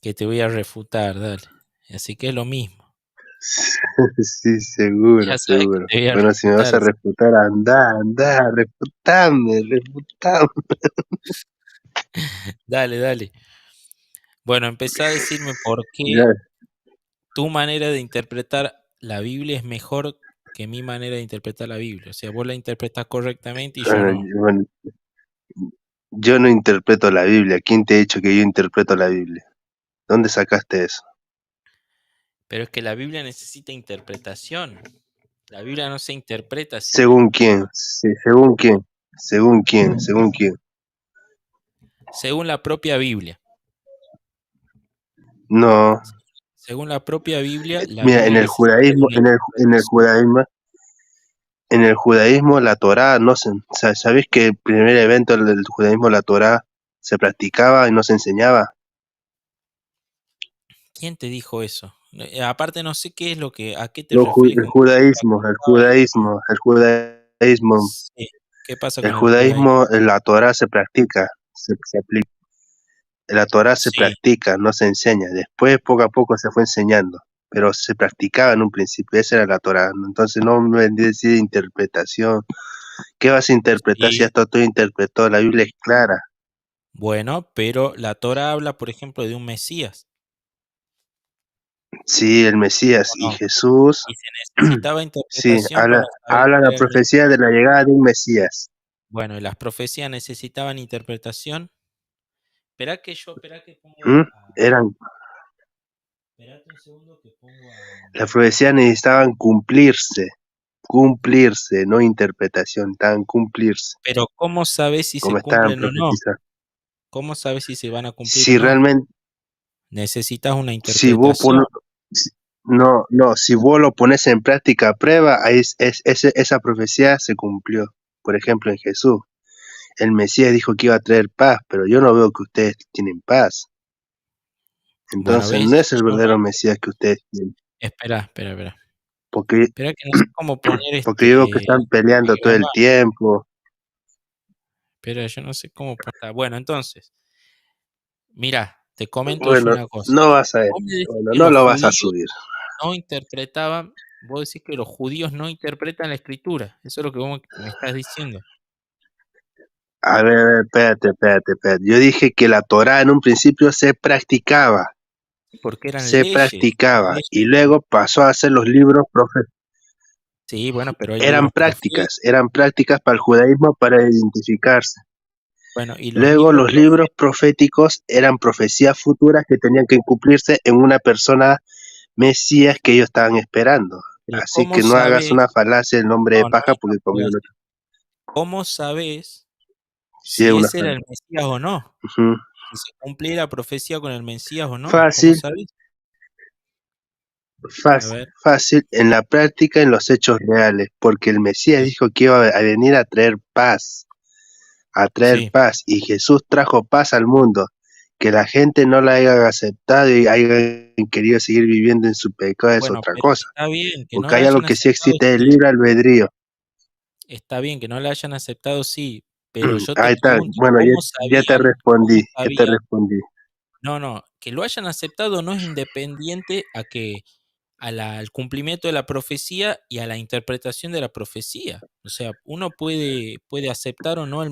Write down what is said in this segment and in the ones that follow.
que te voy a refutar, dale. Así que es lo mismo. Sí, seguro, Ya sabes que seguro. te voy a Bueno, si me vas refutar. a refutar, anda, refutame. Dale, dale. Bueno, empezá a decirme por qué Ya, tu manera de interpretar la Biblia es mejor que mi manera de interpretar la Biblia. O sea, vos la interpretás correctamente y yo bueno, no. bueno, yo no interpreto la Biblia. ¿Quién te ha dicho que yo interpreto la Biblia? ¿Dónde sacaste eso? Pero es que la Biblia necesita interpretación. La Biblia no se interpreta a sí ¿Según misma. quién? Sí, ¿según quién? ¿Según quién? ¿Según quién? Según la propia Biblia. No. Según la propia Biblia, la Mira, Biblia necesita de una interpretación. en el judaísmo la Torá, no se, ¿sabés que el primer evento del judaísmo, la Torá, se practicaba y no se enseñaba? ¿Quién te dijo eso? Aparte no sé qué es lo que, a qué te No, referís con que se practicaba y no. Sí. ¿Qué pasa con el judaísmo? la Torá se practica, se aplica. La Torá se Sí. practica, no se enseña. Después, poco a poco, se fue enseñando, pero se practicaba en un principio. Esa era la Torá. Entonces, no me decir interpretación. ¿Qué vas a interpretar si Sí. hasta tú interpretó? La Biblia es clara. Bueno, pero la Torah habla, por ejemplo, de un Mesías, Sí, el Mesías ¿o y no? Jesús. Y se necesitaba Sí, interpretación para saber habla quién la era el profecía de Mesías. la llegada de un Mesías. Bueno, y las profecías necesitaban interpretación. Espera que pongo ¿Mm? Eran, esperate un segundo que pongo a. las profecías necesitaban cumplirse, no interpretación, tan cumplirse, Pero ¿cómo sabes si se como estaban cumplen o no? profetizadas. ¿Cómo sabes si se van a cumplir o Si no? realmente, Necesitas una si vos interpretación. pones, no, si vos lo pones en práctica a prueba, ahí esa profecía se cumplió. Por ejemplo, en Jesús, el Mesías dijo que iba a traer paz, pero yo no veo que ustedes tienen paz. Bueno, Entonces, no ves, es el yo no. verdadero Mesías que ustedes tienen, Espera. porque, Espera que no sé cómo poner porque yo veo que están peleando todo el grabar. tiempo. Espera, yo no sé cómo poner. Bueno, entonces, mira, te comento yo Bueno, una cosa. no vas a, Vos me decís bueno, que no los lo vas a judíos subir. no interpretaban, vos decís que los judíos no interpretan la escritura. Eso es lo que vos me estás diciendo. A ver, espérate. Yo dije que la Torá en un principio Porque se eran practicaba, y leyes. luego pasó a ser los libros proféticos. Sí, bueno, pero hay libros proféticos. Eran prácticas para el judaísmo para identificarse. Bueno, y los Luego libros los libros proféticos, proféticos eran profecías futuras que tenían que cumplirse en una persona Mesías que ellos estaban esperando. pero Así ¿cómo que no hagas sabes? una falacia en nombre de No, paja no porque voy a conmigo no. hacer. ¿Cómo sabes Sí es si una ese era el falacia. Mesías o no? Ujú. Si se cumplía la profecía con el Mesías o no. ¿Cómo Fácil, sabes? A ver, fácil en la práctica, en los hechos reales, porque el Mesías sí, dijo que iba a venir a traer sí. paz, y Jesús trajo paz al mundo. Que la gente no la haya aceptado y haya querido seguir viviendo en su pecado es Bueno, otra pero cosa, está bien que no porque la hay algo hayan que sí aceptado, existe, el sí. libre albedrío. Está bien que no la hayan aceptado, sí, pero yo te Ahí está, pregunto, bueno, ¿cómo sabían? ¿Cómo ya te sabían? respondí. No, no, que lo hayan aceptado no es independiente a que al cumplimiento de la profecía y a la interpretación de la profecía. O sea, uno puede aceptar o no el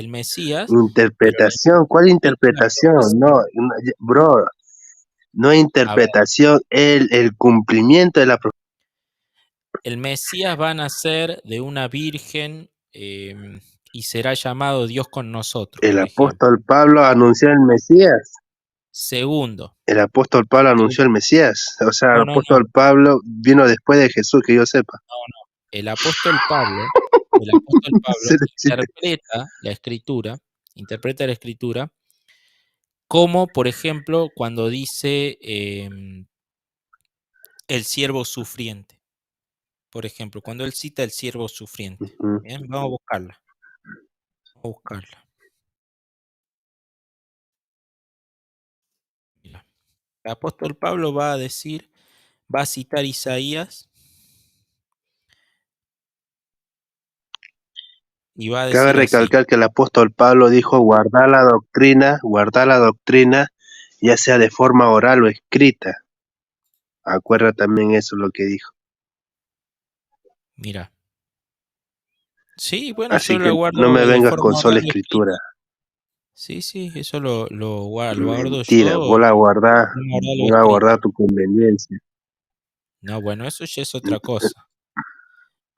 Mesías, pero la Interpretación, ¿cuál interpretación de la interpretación? profecía. Bro, no A ver, interpretación, el cumplimiento de la profecía. el Mesías va a nacer de una virgen y será llamado Dios con nosotros, El por ejemplo. apóstol Pablo anunció el Mesías. Segundo, El apóstol Pablo anunció segundo. el Mesías. O sea, el No. apóstol Pablo vino después de Jesús, que yo sepa. No. El apóstol Pablo, el apóstol Pablo Ese era el chiste. interpreta la escritura como, por ejemplo, cuando dice el siervo sufriente. Por ejemplo, cuando él cita el siervo sufriente. Ujú. Bien, vamos a buscarla. Vamos a buscarla. Mira. El apóstol Pablo va a decir, va a citar Isaías y va a Cabe decir así. recalcar que el apóstol Pablo dijo guardar la doctrina ya sea de forma oral o escrita. Acuerda también eso lo que dijo. Mira. Sí, bueno, yo Así que lo no me guardo de vengas con forma sola oral o escritura. escrita. Sí, sí, eso lo guardo Mentira, yo de forma oral o vos la guardás a escrita. tu conveniencia. No, bueno, eso ya es otra cosa.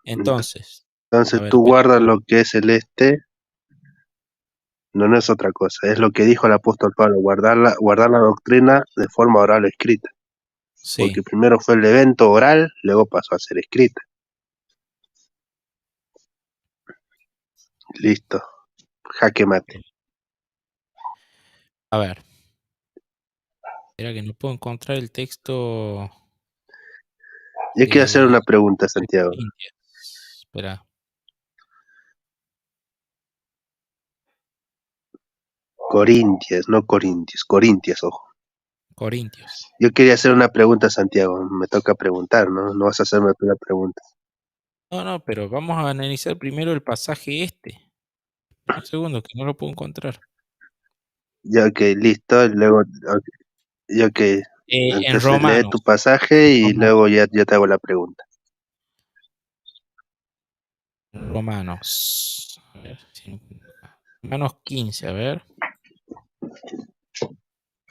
Entonces, a Entonces ver, tú espera. guardas lo que es celeste, no es otra cosa, es lo que dijo el apóstol Pablo, guardar la doctrina de forma oral o escrita. Sí, Porque primero fue el evento oral, luego pasó a ser escrita. Listo, jaque mate. a ver. Espera que no puedo encontrar el texto Yo quiero hacer de una pregunta, Santiago. Corintios. Espera, Corintias, no Corintios, Corintias, ojo. Corintios. Yo quería hacer una pregunta, Santiago. Me toca preguntar, ¿no? No vas a hacerme una pregunta. No, no, pero vamos a analizar primero el pasaje este. Espera un segundo, que no lo puedo encontrar. Ya, ok, listo. Luego, ok, ya, ok. En Entonces lee tu Romanos. pasaje y Romanos. luego ya yo te hago la pregunta. Romanos. A ver, Romanos 15, a ver.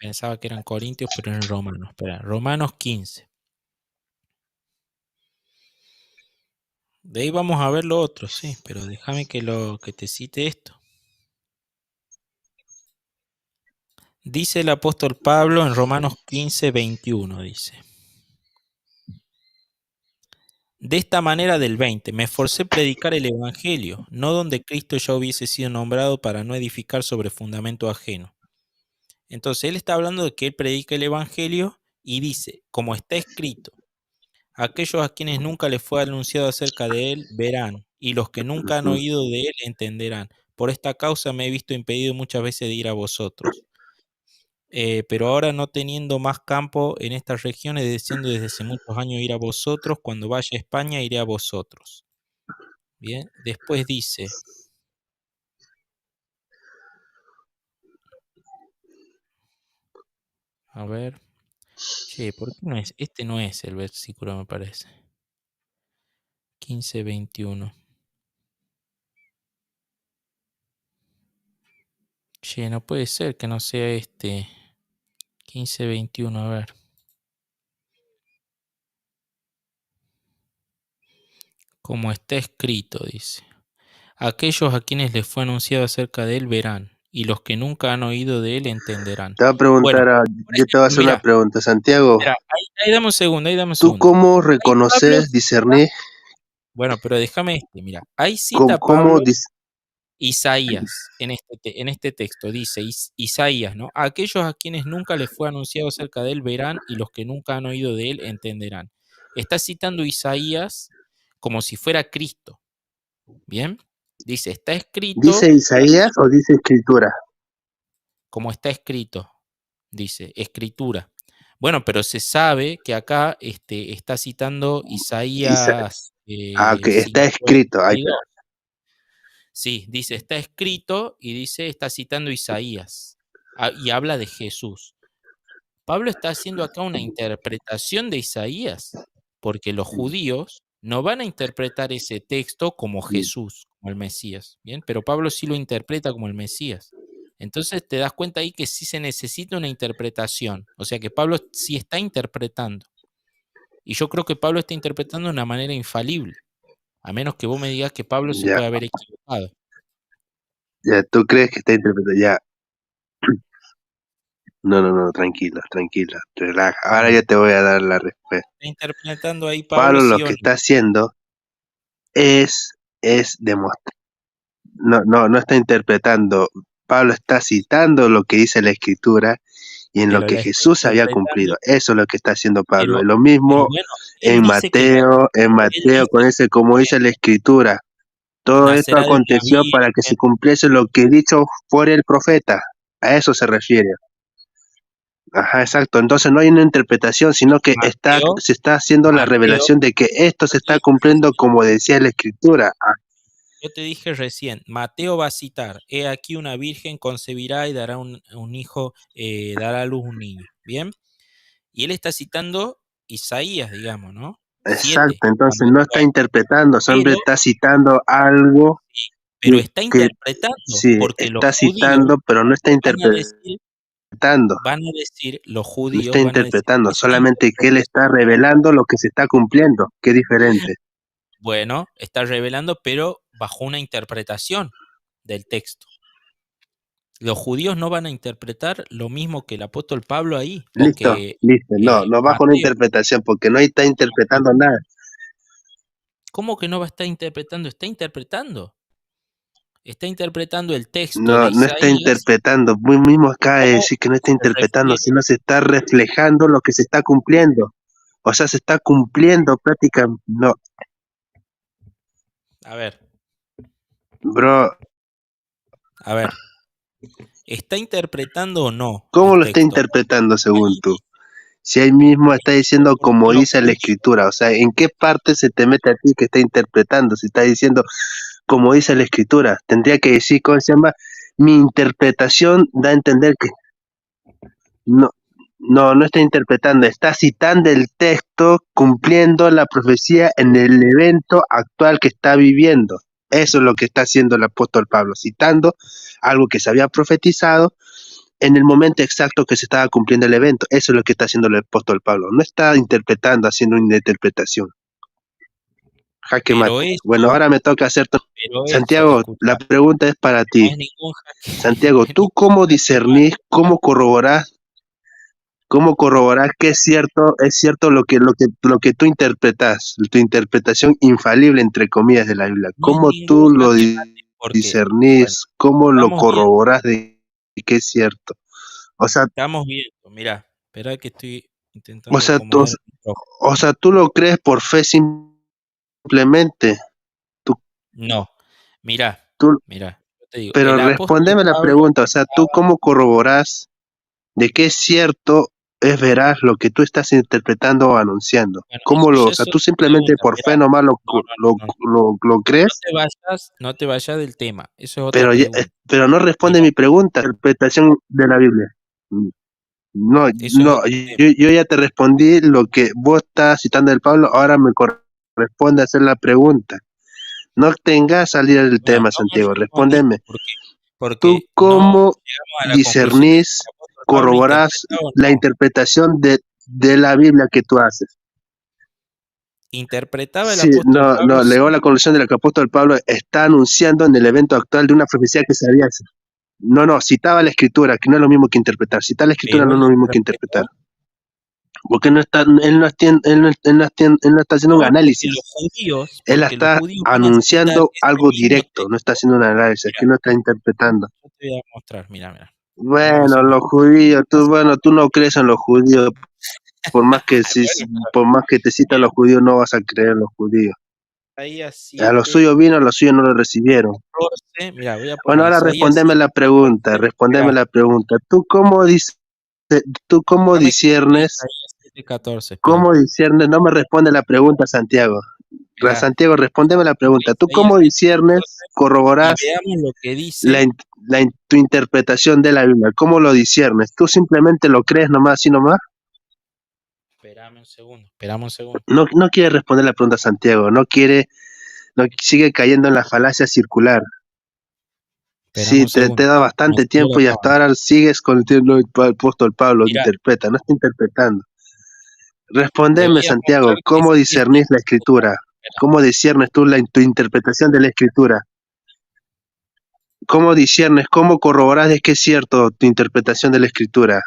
Pensaba que eran Corintios, pero en Romanos. Espera, Romanos 15. De ahí vamos a ver lo otro, sí, pero déjame que te cite esto. Dice el apóstol Pablo en Romanos 15, 21, dice. De esta manera del 20, me esforcé a predicar el Evangelio, no donde Cristo ya hubiese sido nombrado para no edificar sobre fundamento ajeno. Entonces él está hablando de que él predica el Evangelio y dice, como está escrito, aquellos a quienes nunca les fue anunciado acerca de él verán, y los que nunca han Ujú. oído de él entenderán. Por esta causa me he visto impedido muchas veces de ir a vosotros. Pero ahora no teniendo más campo en estas regiones, deseando desde hace muchos años ir a vosotros, cuando vaya a España iré a vosotros. Bien, después dice, a ver, che, ¿por qué no es? Este no es el versículo, me parece. 15:21. Che, no puede ser que no sea este. 15:21, a ver. Como está escrito, dice. Aquellos a quienes les fue anunciado acerca de él verán, y los que nunca han oído de él entenderán. Te voy a Bueno, preguntar, por yo te voy a ejemplo, hacer una mira, pregunta, Santiago. mira, ahí dame un segundo, ahí dame un ¿Tú segundo. cómo Ahí Pablo reconoces, cita, discernir, bueno, pero déjame mira, ahí cita cómo Pablo Isaías en este texto, dice Isaías, ¿no? Aquellos a quienes nunca les fue anunciado acerca de él verán y los que nunca han oído de él entenderán. Está citando Isaías como si fuera Cristo, ¿bien? Dice, está escrito, dice Isaías o dice escritura? como está escrito, dice, escritura. Bueno, pero se sabe que acá está citando Isa- Isaías que está escrito, ahí está. 52. Sí, dice, está escrito y dice, está citando Isaías y habla de Jesús. Pablo está haciendo acá una interpretación de Isaías, porque los judíos no van a interpretar ese texto como Jesús, como el Mesías, ¿bien? Pero Pablo sí lo interpreta como el Mesías. Entonces te das cuenta ahí que sí se necesita una interpretación, o sea que Pablo sí está interpretando. Y yo creo que Pablo está interpretando de una manera infalible, a menos que vos me digas que Pablo se Ya, puede haber equivocado. ya, tú crees que está interpretado, ya. No, tranquilo, tranquilo, relaja. Ahora Bueno, ya te voy a dar la respuesta. ¿está interpretando ahí Pablo, Pablo lo sí o que no? está haciendo es demostrar, no está interpretando. Pablo está citando lo que dice la escritura y en lo Pero que la está Jesús había interpretando, cumplido. Eso es lo que está haciendo Pablo. pero, Es lo pero mismo bueno, él dice que En él Mateo, con dice ese, como dice la escritura, todo esto nacerá de una aconteció para que se virgen. cumpliese lo que dicho fuera el profeta. A eso se refiere. Ajá, exacto. Entonces no hay una interpretación, sino que Mateo, se está haciendo la Mateo, revelación de que esto se está sí, sí, cumpliendo sí. como decía la escritura. Ah, yo te dije recién, Mateo va a citar, he aquí una virgen concebirá y dará un hijo, dará a luz un niño. ¿Bien? Y él está citando Isaías, digamos, ¿no? 7, Exacto, entonces cuando no está interpretando, siempre pero, está citando algo pero está que interpretando, sí, porque los está judíos citando, pero no está van a decir, interpretando, los no está judíos van a decir, interpretando, esta solamente que él está interpretación, revelando lo que se está cumpliendo, que es diferente. bueno, está revelando, pero bajo una interpretación del texto. Los judíos no van a interpretar lo mismo que el apóstol Pablo ahí, o Listo, que listo, no, no bajo una Mateo. interpretación, porque no está interpretando nada. ¿Cómo que no va a estar interpretando? Está interpretando. Está interpretando el texto de No, no está Isaías interpretando, muy mismo acaba de como decir que no está se interpretando, refiere. sino se está reflejando lo que se está cumpliendo. O sea, se está cumpliendo prácticamente. No, A ver, bro, a ver. ¿Está interpretando o no ¿cómo el lo está texto? interpretando según Ahí tú? dice, Si ahí mismo está diciendo porque como los dice la judíos, escritura, o sea, ¿en qué parte se te mete a ti que está interpretando? Si está diciendo como dice la escritura, tendría que decir, ¿cómo se llama? Mi interpretación da a entender que no, no está interpretando, está citando el texto, cumpliendo la profecía en el evento actual que está viviendo. Eso es lo que está haciendo el apóstol Pablo, citando algo que se había profetizado en el momento exacto que se estaba cumpliendo el evento. Eso es lo que está haciendo el apóstol Pablo. No está interpretando, haciendo una interpretación. Jaque pero mate. Bueno, eso, ahora me toca hacer... Santiago, la escucha, pregunta es para no ti. es ningún Santiago, no ¿tú es ningún cómo jaque discernís, mate. Mira, cómo corroborar que es cierto lo que tú interpretas, tu interpretación infalible, entre comillas, de la Biblia? no es ¿Cómo ningún tú lo jaque mate, porque, bueno, discernís? ¿Cómo lo estamos viendo, corroboras de que es cierto? O sea, estamos viendo, mira, espera que estoy o intentando sea, tú, acomodar el micrófono. o sea, tú lo crees por fe simplemente. Tú, No, mira, tú, mira, yo te digo, pero el apóstol respóndeme la Pablo pregunta, o sea, ¿tú estaba, cómo corroboras de qué es cierto, es veraz lo que tú estás interpretando o anunciando? bueno, ¿Cómo eso lo, ya o es sea, tú otra simplemente pregunta, por mira, fe nomás no, no, no, no, lo no crees? te vayas, no te vayas del tema, eso es otra Pero, pregunta. pero no responde Mira, mi pregunta, interpretación de la Biblia. No, eso es no, otro tema. yo ya te respondí lo que vos estás citando del Pablo, ahora me corresponde hacer la pregunta. No tengas salir del Bueno, tema, no me Santiago, respondiste respóndeme. porque ¿Tú no cómo llegamos a la conclusión de si discernís, el apóstol Pablo corroborás interpretaba o la no. interpretación de la Biblia que tú haces? ¿Interpretaba el Sí, apóstol no, Pablo? no, llegó a Sí. la conclusión de la que el apóstol Pablo está anunciando en el evento actual de una profecía que se había hecho. No, no, citaba la escritura, que no es lo mismo que interpretar. Citar la escritura Pero no es él lo mismo que interpretar. interpretó. Porque no está, él no está haciendo un No, análisis. Él porque los está judíos van a citar anunciando ese algo mismo directo, no está texto. haciendo un análisis, aquí Mira, no está interpretando. yo te voy a mostrar, mira, mira. Vamos a Bueno, hacer una los cosa. judíos, Vas a bueno, tú no crees en los judíos, bueno, pero por más que te citan mira, los judíos, no vas a creer en los judíos. Isaías A los 7, suyos vino, a los suyos no lo recibieron. 14, mira, voy a Bueno, poner ahora Isaías 7, 14, respondeme mira, la pregunta. ¿Tú cómo déjame que busque disiernes, Isaías 7, 14, espera, no me responde la pregunta, Santiago? espera. Santiago, respondeme la Busca pregunta. ¿Tú Isaías cómo 7, disiernes, 14 y corroborás veamos lo que dice. tu interpretación de la Biblia? ¿Cómo lo disiernes? ¿Tú simplemente lo crees nomás, así nomás? Espérame un segundo, esperame un segundo, No, no quiere responder la pregunta, Santiago, no sigue cayendo en la falacia circular. esperame Sí, un te segundo. da Me bastante salió la tiempo y hasta cámara. ahora sigues con el apóstol Pablo, Mira, interpreta, no está interpretando. te Respondeme, voy a mostrar Santiago, que ¿cómo sí está discernís la escritura? interpretando. Espera, ¿Cómo discernes tú tu interpretación de la escritura? ¿Cómo discernes, cómo corroborás de que es cierto tu interpretación de la escritura?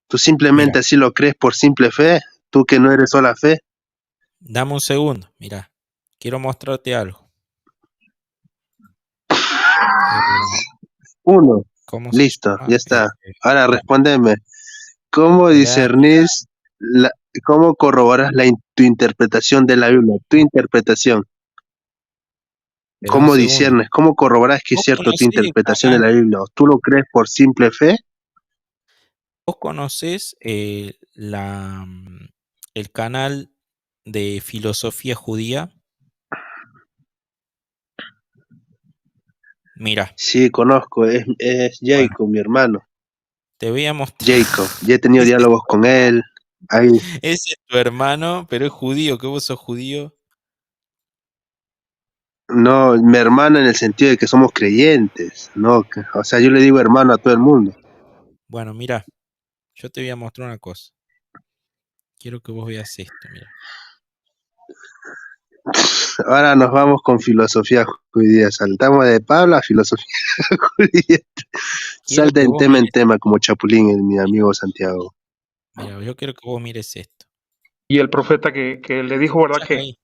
¿Tú mira, simplemente así lo crees por simple fe? ¿Tú que no eres sola fe? dame un segundo, mira, quiero mostrarte algo. Eh, Uno, ¿Cómo se listo, llama? ya está. Ahora Espera, respóndeme, ¿cómo espera, discernís, cómo corroboras tu interpretación de la Biblia? Tu interpretación. espera un ¿Cómo segundo. discernes? ¿Cómo corroboras que es ¿Vos cierto tu conocés el interpretación de canal? la Biblia? ¿Tú lo crees por simple fe? ¿Vos conocés el canal de filosofía judía? Mira, Sí, conozco, es bueno, Jacob, mi hermano. te voy a mostrar. Jacob, ya he tenido Ese es diálogos con él. Ahí, ese es tu hermano, pero es judío, que vos sos judío. no, mi hermano en el sentido de que somos creyentes, no, o sea, yo le digo hermano a todo el mundo. Bueno, mira, yo te voy a mostrar una cosa. Quiero que vos veas esto, mira. Ahora nos vamos con filosofía judía. Saltamos de Pablo a filosofía judía. Quiero Salta que en vos tema, mires, como Chapulín, mi amigo Santiago. mira, yo quiero que vos mires esto. Y el profeta que le dijo, ¿verdad? ¿Escuchás Que ahí?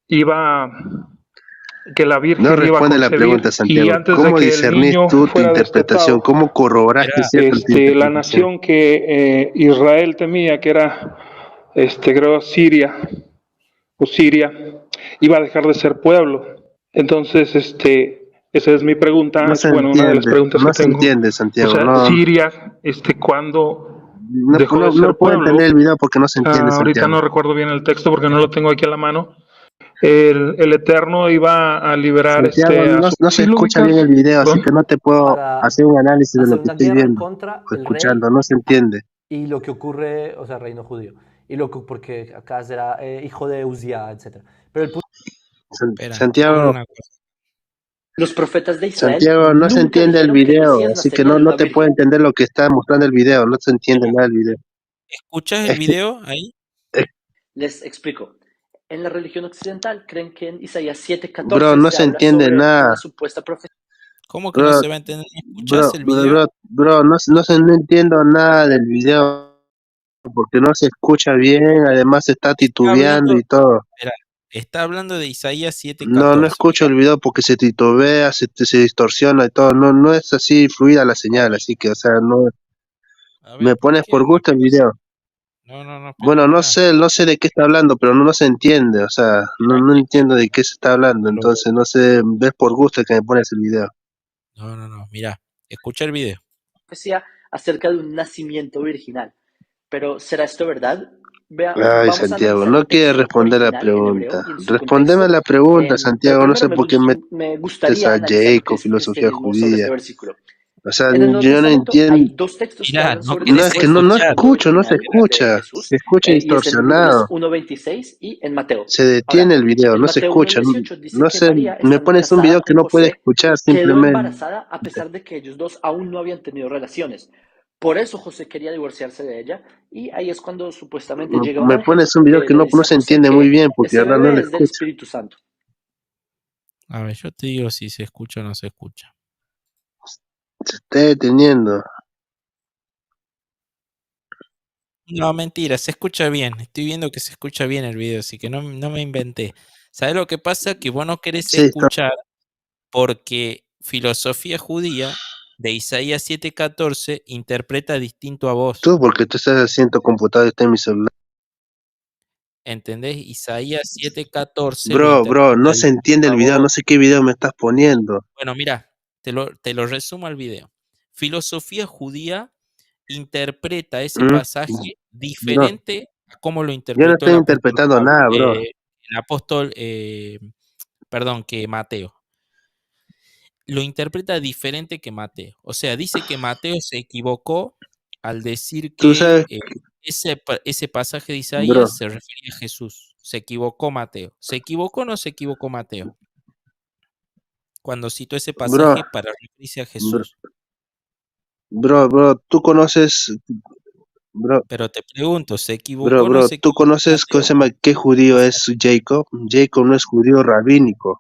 la No Virgen iba a responde la pregunta, concebir y Santiago. antes de ¿Cómo que el discernís niño tú tu fuera interpretación? destetado, ¿Cómo corroboraste Esperá, cierta tu la interpretación? nación que Israel temía, que era, creo, Siria o Siria, iba a dejar de ser pueblo. Entonces, esa es mi pregunta, No es se bueno, una de las entiende, preguntas que no se tengo. entiende, O Santiago. sea, No, Siria, ¿cuándo dejó de no ser puedo entender el pueblo? video porque no se entiende, Ahorita Santiago. no recuerdo bien el texto porque no esperá. lo tengo aquí a la mano. El Eterno iba a liberar Santiago, a su... no se ¿Sí lo escucha bien ubicas? el video, así que Perdón. no te puedo Para hacer un análisis de lo hacer que una estoy guerra viendo contra o el escuchando. rey No se entiende. y lo que ocurre, o sea, el reino judío. Y lo que, porque acá era hijo de Uzía, etc. Pero el punto Espera, te voy a poner Santiago, una cosa. Los profetas de Israel Santiago, no se nunca entiende el dijeron que el video, Mesías así que nacería de no una te puedo virgen. entender lo que está mostrando el video, no se entiende Espera, nada del video. ¿escuchás el Es que, video ahí? es- Les explico. En la religión occidental creen que en Isaías bro, 7:14 no se se habla entiende sobre nada. una supuesta profecía. ¿Cómo que no Bro, se va a entender? ¿Escuchás el video? no entiendo nada del video porque no se escucha bien, además está Está titubeando hablando, y todo. espera, está hablando de Isaías No 7:14, escucho mira. el video porque se titubea, se distorsiona y todo. No es así fluida la A señal, ver, así que, o sea, no a ver, me ¿por pones qué? por Lo gusto que el pasa, video. no, espera, Bueno, espera. no sé de qué está hablando, pero no se entiende, o sea, Espera no entiendo de qué se está hablando, que lo- entonces no sé, ves por gusto que me pones el video. no, mira, escucha el video. Acerca de un nacimiento virginal. Pero ¿será esto verdad? Ay, Vamos a Santiago, analizar no el quiere texto responder la original en hebreo pregunta. y en su Respondeme contexto. la pregunta, Pero Santiago, no primero sé por qué me metes gustaría a analizar lo que Jacob, es el filosofía cristianismo sobre judía. este versículo. O sea, En el Nuevo yo no Testamento hay entiendo. dos textos que Mirá, hablan no sobre el No, querés es que supuesto no escuchar. escucho, nacimiento no se virginal de escucha. Se Jesús, escucha y es en Lucas distorsionado. 1:26 y en Mateo. Se detiene Ahora, el video, en no se Mateo escucha. 1:18 dice No que sé, María, me estando pones un video casada que con no puede José, escuchar quedó simplemente. embarazada a pesar de que ellos dos aún no habían tenido relaciones. Por eso José quería divorciarse de ella y ahí es cuando supuestamente llega un Me ángel pones un video que que le no dice a se José entiende muy que bien porque ese ahora no lo bebé es del escucho. Espíritu Santo. A ver, yo te digo si se escucha o no se escucha. Se está deteniendo. No, mentira, se escucha bien. Estoy viendo que se escucha bien el video, así que no me inventé. ¿Sabes lo que pasa? Que vos no querés Sí, está. escuchar porque filosofía judía de Isaías 7:14 interpreta distinto a vos. Tú porque tú estás haciendo computador y está en mi celular. ¿Entendés? Isaías 7:14 lo Bro, interpreta no se entiende distinto el a video, no vos. sé qué video me estás poniendo. Bueno, mira, te lo resumo al video. Filosofía judía interpreta ese ¿Mm? pasaje No, diferente a cómo lo yo no interpretó estoy interpretando nada, bro. El apóstol, perdón, que Mateo. Lo interpreta diferente que Mateo. O sea, dice que Mateo se equivocó al decir Tú que sabes, ese pasaje de bro, Isaías se refería a Jesús. Se equivocó Mateo. ¿Se equivocó o no se equivocó Mateo? Cuando citó ese bro, pasaje para referirse a bro, Jesús. tú conoces, bro, Pero te pregunto, ¿se equivocó o no se tú equivocó conoces, ¿cómo Mateo? se llama? ¿Qué O judío sea, es Jacob? Jacob no es judío rabínico.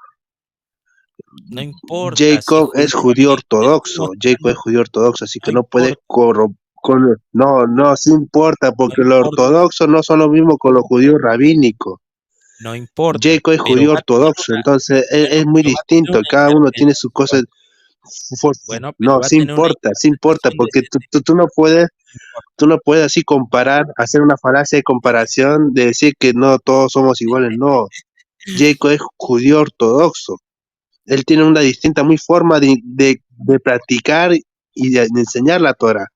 no importa si es Jacob es judío judío rabínico, te estoy ortodoxo. Jacob es mostrando, judío ortodoxo, así no que no puede importa, no, sí importa, no porque los importa, ortodoxos no son lo mismo con los judíos rabínicos. no importa, Jacob es pero judío va a tener ortodoxo, entonces bueno, es muy pero va a tener distinto, una cada uno tiene sus interpretación. cosas. Bueno, pero No, va a tener una sí importa, interpretación de porque ese texto, no importa. tú no puedes así comparar, hacer una falacia de comparación de decir que no todos somos iguales, no. Jacob es judío ortodoxo. Él tiene una distinta muy forma de practicar y de enseñar la Torah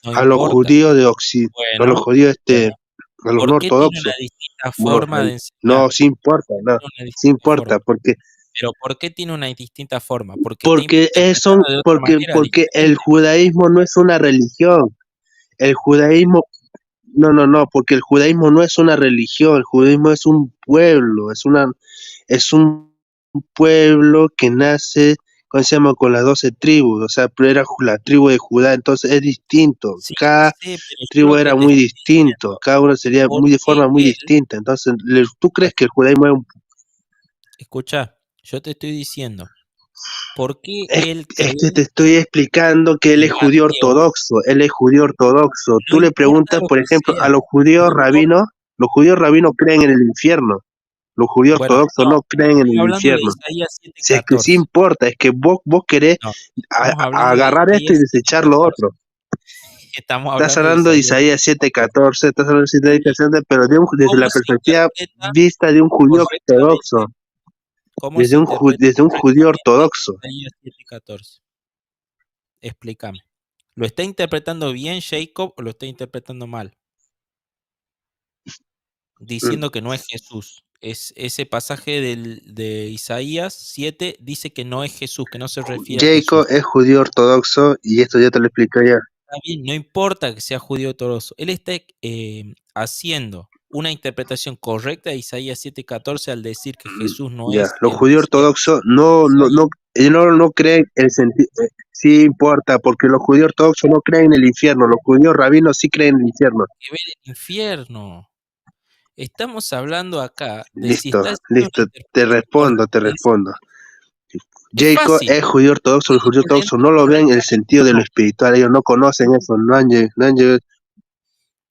No a los importa. judíos a los Bueno, judíos bueno, a los no ¿por qué tiene una ortodoxos. distinta No, forma de enseñar? no, sí importa, no, Tiene una sí distinta importa, forma. porque Pero ¿por qué tiene una distinta forma? Porque está Porque interpretando de otra manera porque el diferente. judaísmo no es una religión. El judaísmo, no, porque el judaísmo no es una religión, el judaísmo es un pueblo, es un pueblo que nace, ¿cómo se llama? Con las 12 tribus, o sea, pero era la tribu de Judá, entonces es distinto. Sí, Cada sé, pero yo tribu lo que era te muy estoy distinto, diciendo, cada uno sería ¿por muy de qué forma muy él? distinta. Entonces, ¿tú crees que el Escucha, judaísmo es un... escucha, yo te estoy diciendo, ¿por qué él Es que te cree estoy explicando que él en es judío Mateo? ortodoxo, él es judío ortodoxo. No Tú le importa preguntas, lo por que ejemplo, a sea, los no importa. judíos rabinos creen en el infierno, los judíos Bueno, ortodoxos no, no creen en estamos el hablando de infierno. Isaías Si es que sí 7:14. importa, es que vos querés No, estamos hablando de agarrar esto y Isaías desechar lo 7:14. otro. Estamos Estás hablando de hablando de Isaías. Isaías 7:14, estás hablando de Isaías 7:14, pero desde ¿Cómo la se perspectiva interpreta vista de un judío ortodoxo, correctamente? ¿Cómo se interpreta desde un judío correctamente ortodoxo. Isaías 7:14? Explícame. ¿Lo está interpretando bien Jacob o lo está interpretando mal? Mm. Diciendo que no es Jesús. Ese pasaje de Isaías 7 dice que no es Jesús, que no se refiere a Jacob Jesús. es judío ortodoxo y esto ya te lo expliqué ya. Está bien, no importa que sea judío ortodoxo. Él está haciendo una interpretación correcta de Isaías 7:14 al decir que Jesús no Ya, es los el judíos Mesías ortodoxos de Isaías. ellos no creen el sentido, sí importa, porque los judíos ortodoxos no creen en el infierno, los judíos rabinos sí creen en el infierno. Que ver el infierno. Estamos hablando acá de si Listo, está haciendo una listo, interpretación te correcta de respondo. Es Jacob fácil. es judío ortodoxo, los judíos ortodoxos no ¿Interpreta lo ven en el correctamente sentido o de lo no? espiritual, ellos no conocen eso, no han llegado.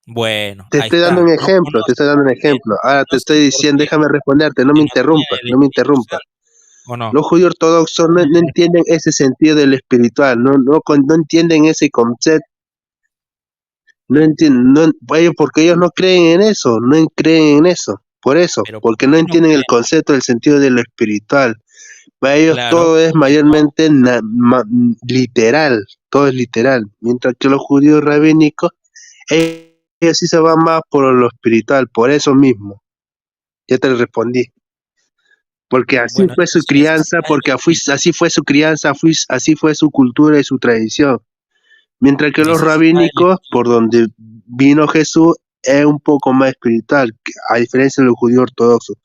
Bueno, Te ahí estoy dando está. un No ejemplo, te estoy conocen dando un por qué. ejemplo. Ahora te Conocen estoy por diciendo, qué. déjame responderte, no Porque me no interrumpas, tienen el no me Espíritu interrumpas. Santo, ¿o no? Los judíos ortodoxos no entienden ese sentido del espiritual, no entienden ese concepto, no entienden, porque ellos no creen en eso, no creen en eso, por eso, Pero ¿por porque no qué no entienden el creen? concepto del sentido de lo espiritual. Para ellos Claro, todo es porque no. mayormente literal, todo es literal, mientras que los judíos rabínicos, ellos sí se van más por lo espiritual, por eso mismo. Ya te respondí. Porque así Bueno, fue su entonces crianza, necesitas el Espíritu. así fue su crianza, así fue su cultura y su tradición. Mientras que los Necesitas el rabínicos, por Espíritu. donde vino Jesús, es un poco más espiritual, a diferencia de los judíos ortodoxos.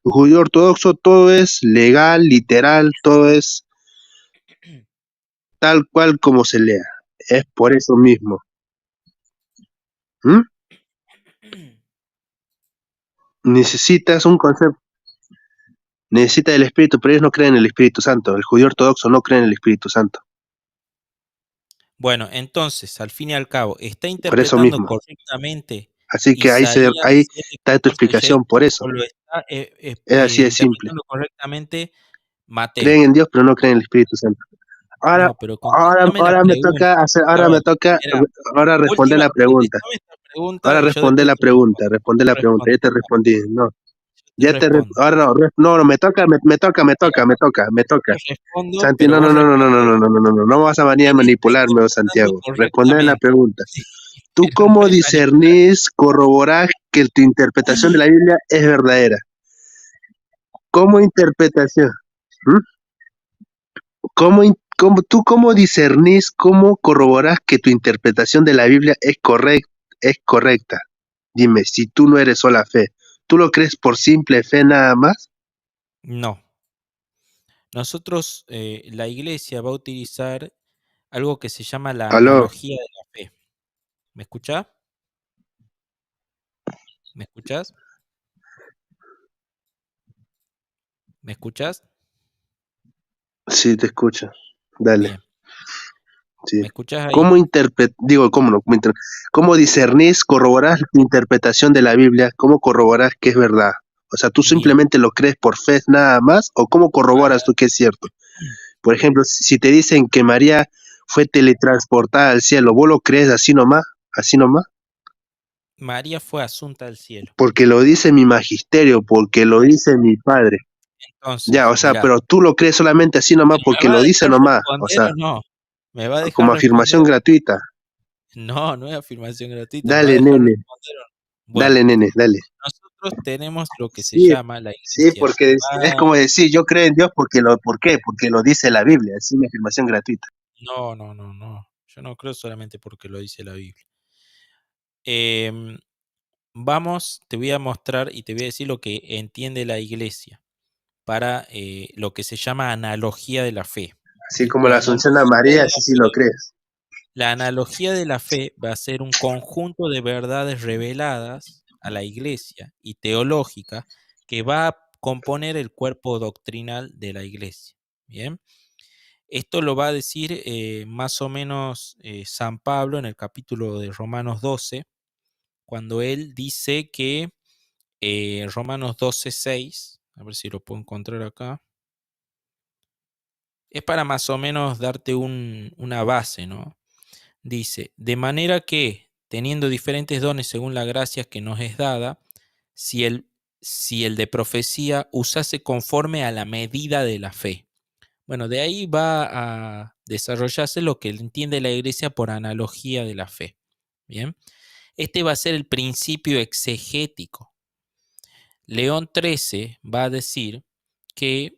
Los judíos ortodoxos todo es legal, literal, todo es tal cual como se lea. Es por eso mismo. ¿Mm? Necesitas un concepto, necesitas el Espíritu, pero ellos no creen en el Espíritu Santo. El judío ortodoxo no cree en el Espíritu Santo. Bueno, entonces, al fin y al cabo, ¿está Por eso interpretando mismo. correctamente Así que ahí Isaías está tu 7:14 explicación, por Jacob eso. o lo está Es así de simple. interpretando correctamente Mateo? Creen en Dios, pero no creen en el Espíritu Santo. Ahora, No, pero contéstame la pregunta. A ver, mira, ahora responder última, la pregunta. contéstame esta pregunta Ahora y yo después te responde la pregunta. respondo. Ya te respondí. No, Yo te respondo. ahora no, no, Mira, me yo toca. te respondo, Santi, pero no, no, vos no, no, no, no, respondeme. no, no, no, no, no, no vas a venir a Él está manipularme, oh, interpretando Santiago. Responde la correctamente, pregunta. ¿Tú pero no cómo es manipular. discernís, corroborás que tu interpretación de la Biblia es verdadera? ¿Cómo interpretación? ¿Mm? ¿Tú cómo discernís, cómo corroborás que tu interpretación de la Biblia es correcta? Dime, si tú no eres sola fe, ¿tú lo crees por simple fe nada más? No. Nosotros, la iglesia va a utilizar algo que se llama la Aló, analogía de la fe. ¿Me escuchás? ¿Me escuchás? ¿Me escuchás? sí, te escucho. Dale, Bien. sí. ¿Me escuchás ahí? ¿Cómo discernís, corroborás tu interpretación de la Biblia? ¿Cómo corroborás que es verdad? O sea, ¿tú Bien. simplemente lo crees por fe nada más? ¿O cómo corroboras tú que es cierto? Por ejemplo, si te dicen que María fue teletransportada al cielo, ¿vos lo crees así nomás? ¿Así nomás? María fue asunta al cielo. Porque lo dice mi magisterio, porque lo dice mi padre. Ya, Entonces, o sea, mirá, pero tú lo crees solamente así nomás ¿pero me porque va lo a dice dejar nomás, o responder sea, o no? ¿Me va a dejar como responder afirmación o no? gratuita. No, no es afirmación gratuita, ¿me va a Dale, dejar nene, responder o no? Bueno, dale. nosotros tenemos lo que se Sí, llama la sí, iglesia. porque es como decir, yo creo en Dios ¿por qué? Porque lo dice la Biblia, es una afirmación gratuita. No, no, no, no. Yo no creo solamente porque lo dice la Biblia. Em, te voy a mostrar y te voy a decir lo que entiende la iglesia para lo que se llama analogía de la fe. Así como La la Asunción a analogía María, de así la sí lo fe, crees. la analogía de la fe va a ser un conjunto de verdades reveladas a la iglesia y teológica que va a componer el cuerpo doctrinal de la iglesia. Bien. Esto lo va a decir más o menos San Pablo en el capítulo de Romanos 12, cuando él dice que Romanos 12:6, a ver si lo puedo encontrar acá, es para más o menos darte una base, ¿no? Dice, de manera que, teniendo diferentes dones según la gracia que nos es dada, si el de profecía usase conforme a la medida de la fe. Bueno, de ahí va a desarrollarse lo que entiende la iglesia por analogía de la fe. Bien, este va a ser el principio exegético. León XIII va a decir que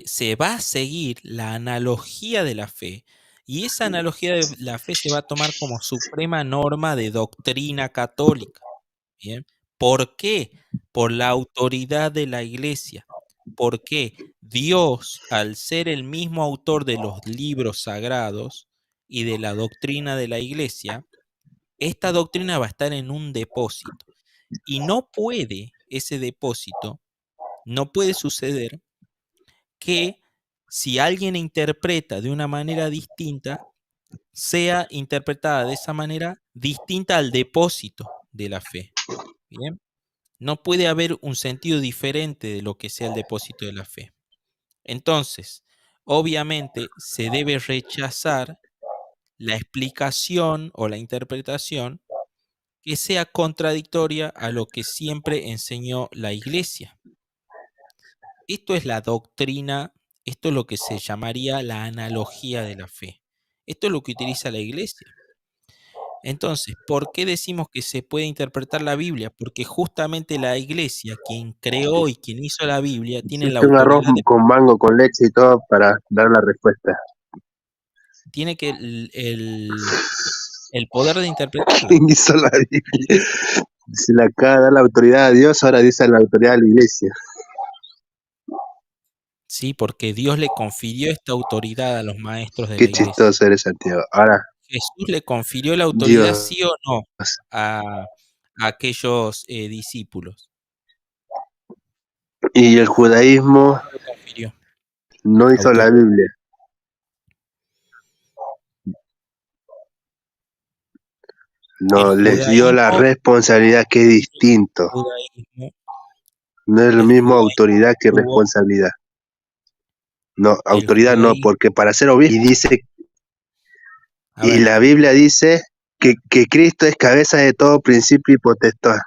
se va a seguir la analogía de la fe y esa analogía de la fe se va a tomar como suprema norma de doctrina católica. ¿Bien? ¿Por qué? Por la autoridad de la iglesia. Porque Dios, al ser el mismo autor de los libros sagrados y de la doctrina de la iglesia, esta doctrina va a estar en un depósito. Y ese depósito, no puede suceder que si alguien interpreta de una manera distinta, sea interpretada de esa manera distinta al depósito de la fe. ¿Bien? No puede haber un sentido diferente de lo que sea el depósito de la fe. Entonces, obviamente se debe rechazar la explicación o la interpretación que sea contradictoria a lo que siempre enseñó la iglesia. Esto es la doctrina, esto es lo que se llamaría la analogía de la fe. Esto es lo que utiliza la iglesia. Entonces, ¿por qué decimos que se puede interpretar la Biblia? Porque justamente la iglesia, quien creó y quien hizo la Biblia, tiene la Hiciste un arroz autoridad con mango, con leche y todo para dar la respuesta. tiene que el poder de interpretarla. ¿Quién hizo la Biblia? Se le acaba de dar la autoridad a Dios, ahora dice la autoridad a la iglesia. Sí, porque Dios le confirió esta autoridad a los maestros de Qué la iglesia. chistoso eres, Santiago. Ahora, Jesús le confirió la autoridad, Dios. sí o no, a aquellos discípulos. Y el judaísmo ¿Cómo le confirió no hizo la autoridad? Biblia. No, El les dio la judaísmo, responsabilidad, que es distinto. judaísmo, No es lo el mismo judaísmo autoridad que tuvo, responsabilidad. No, el autoridad no, judaísmo, porque para ser obispo, y dice, a y ver, la Biblia dice que Cristo es cabeza de todo principio y potestad.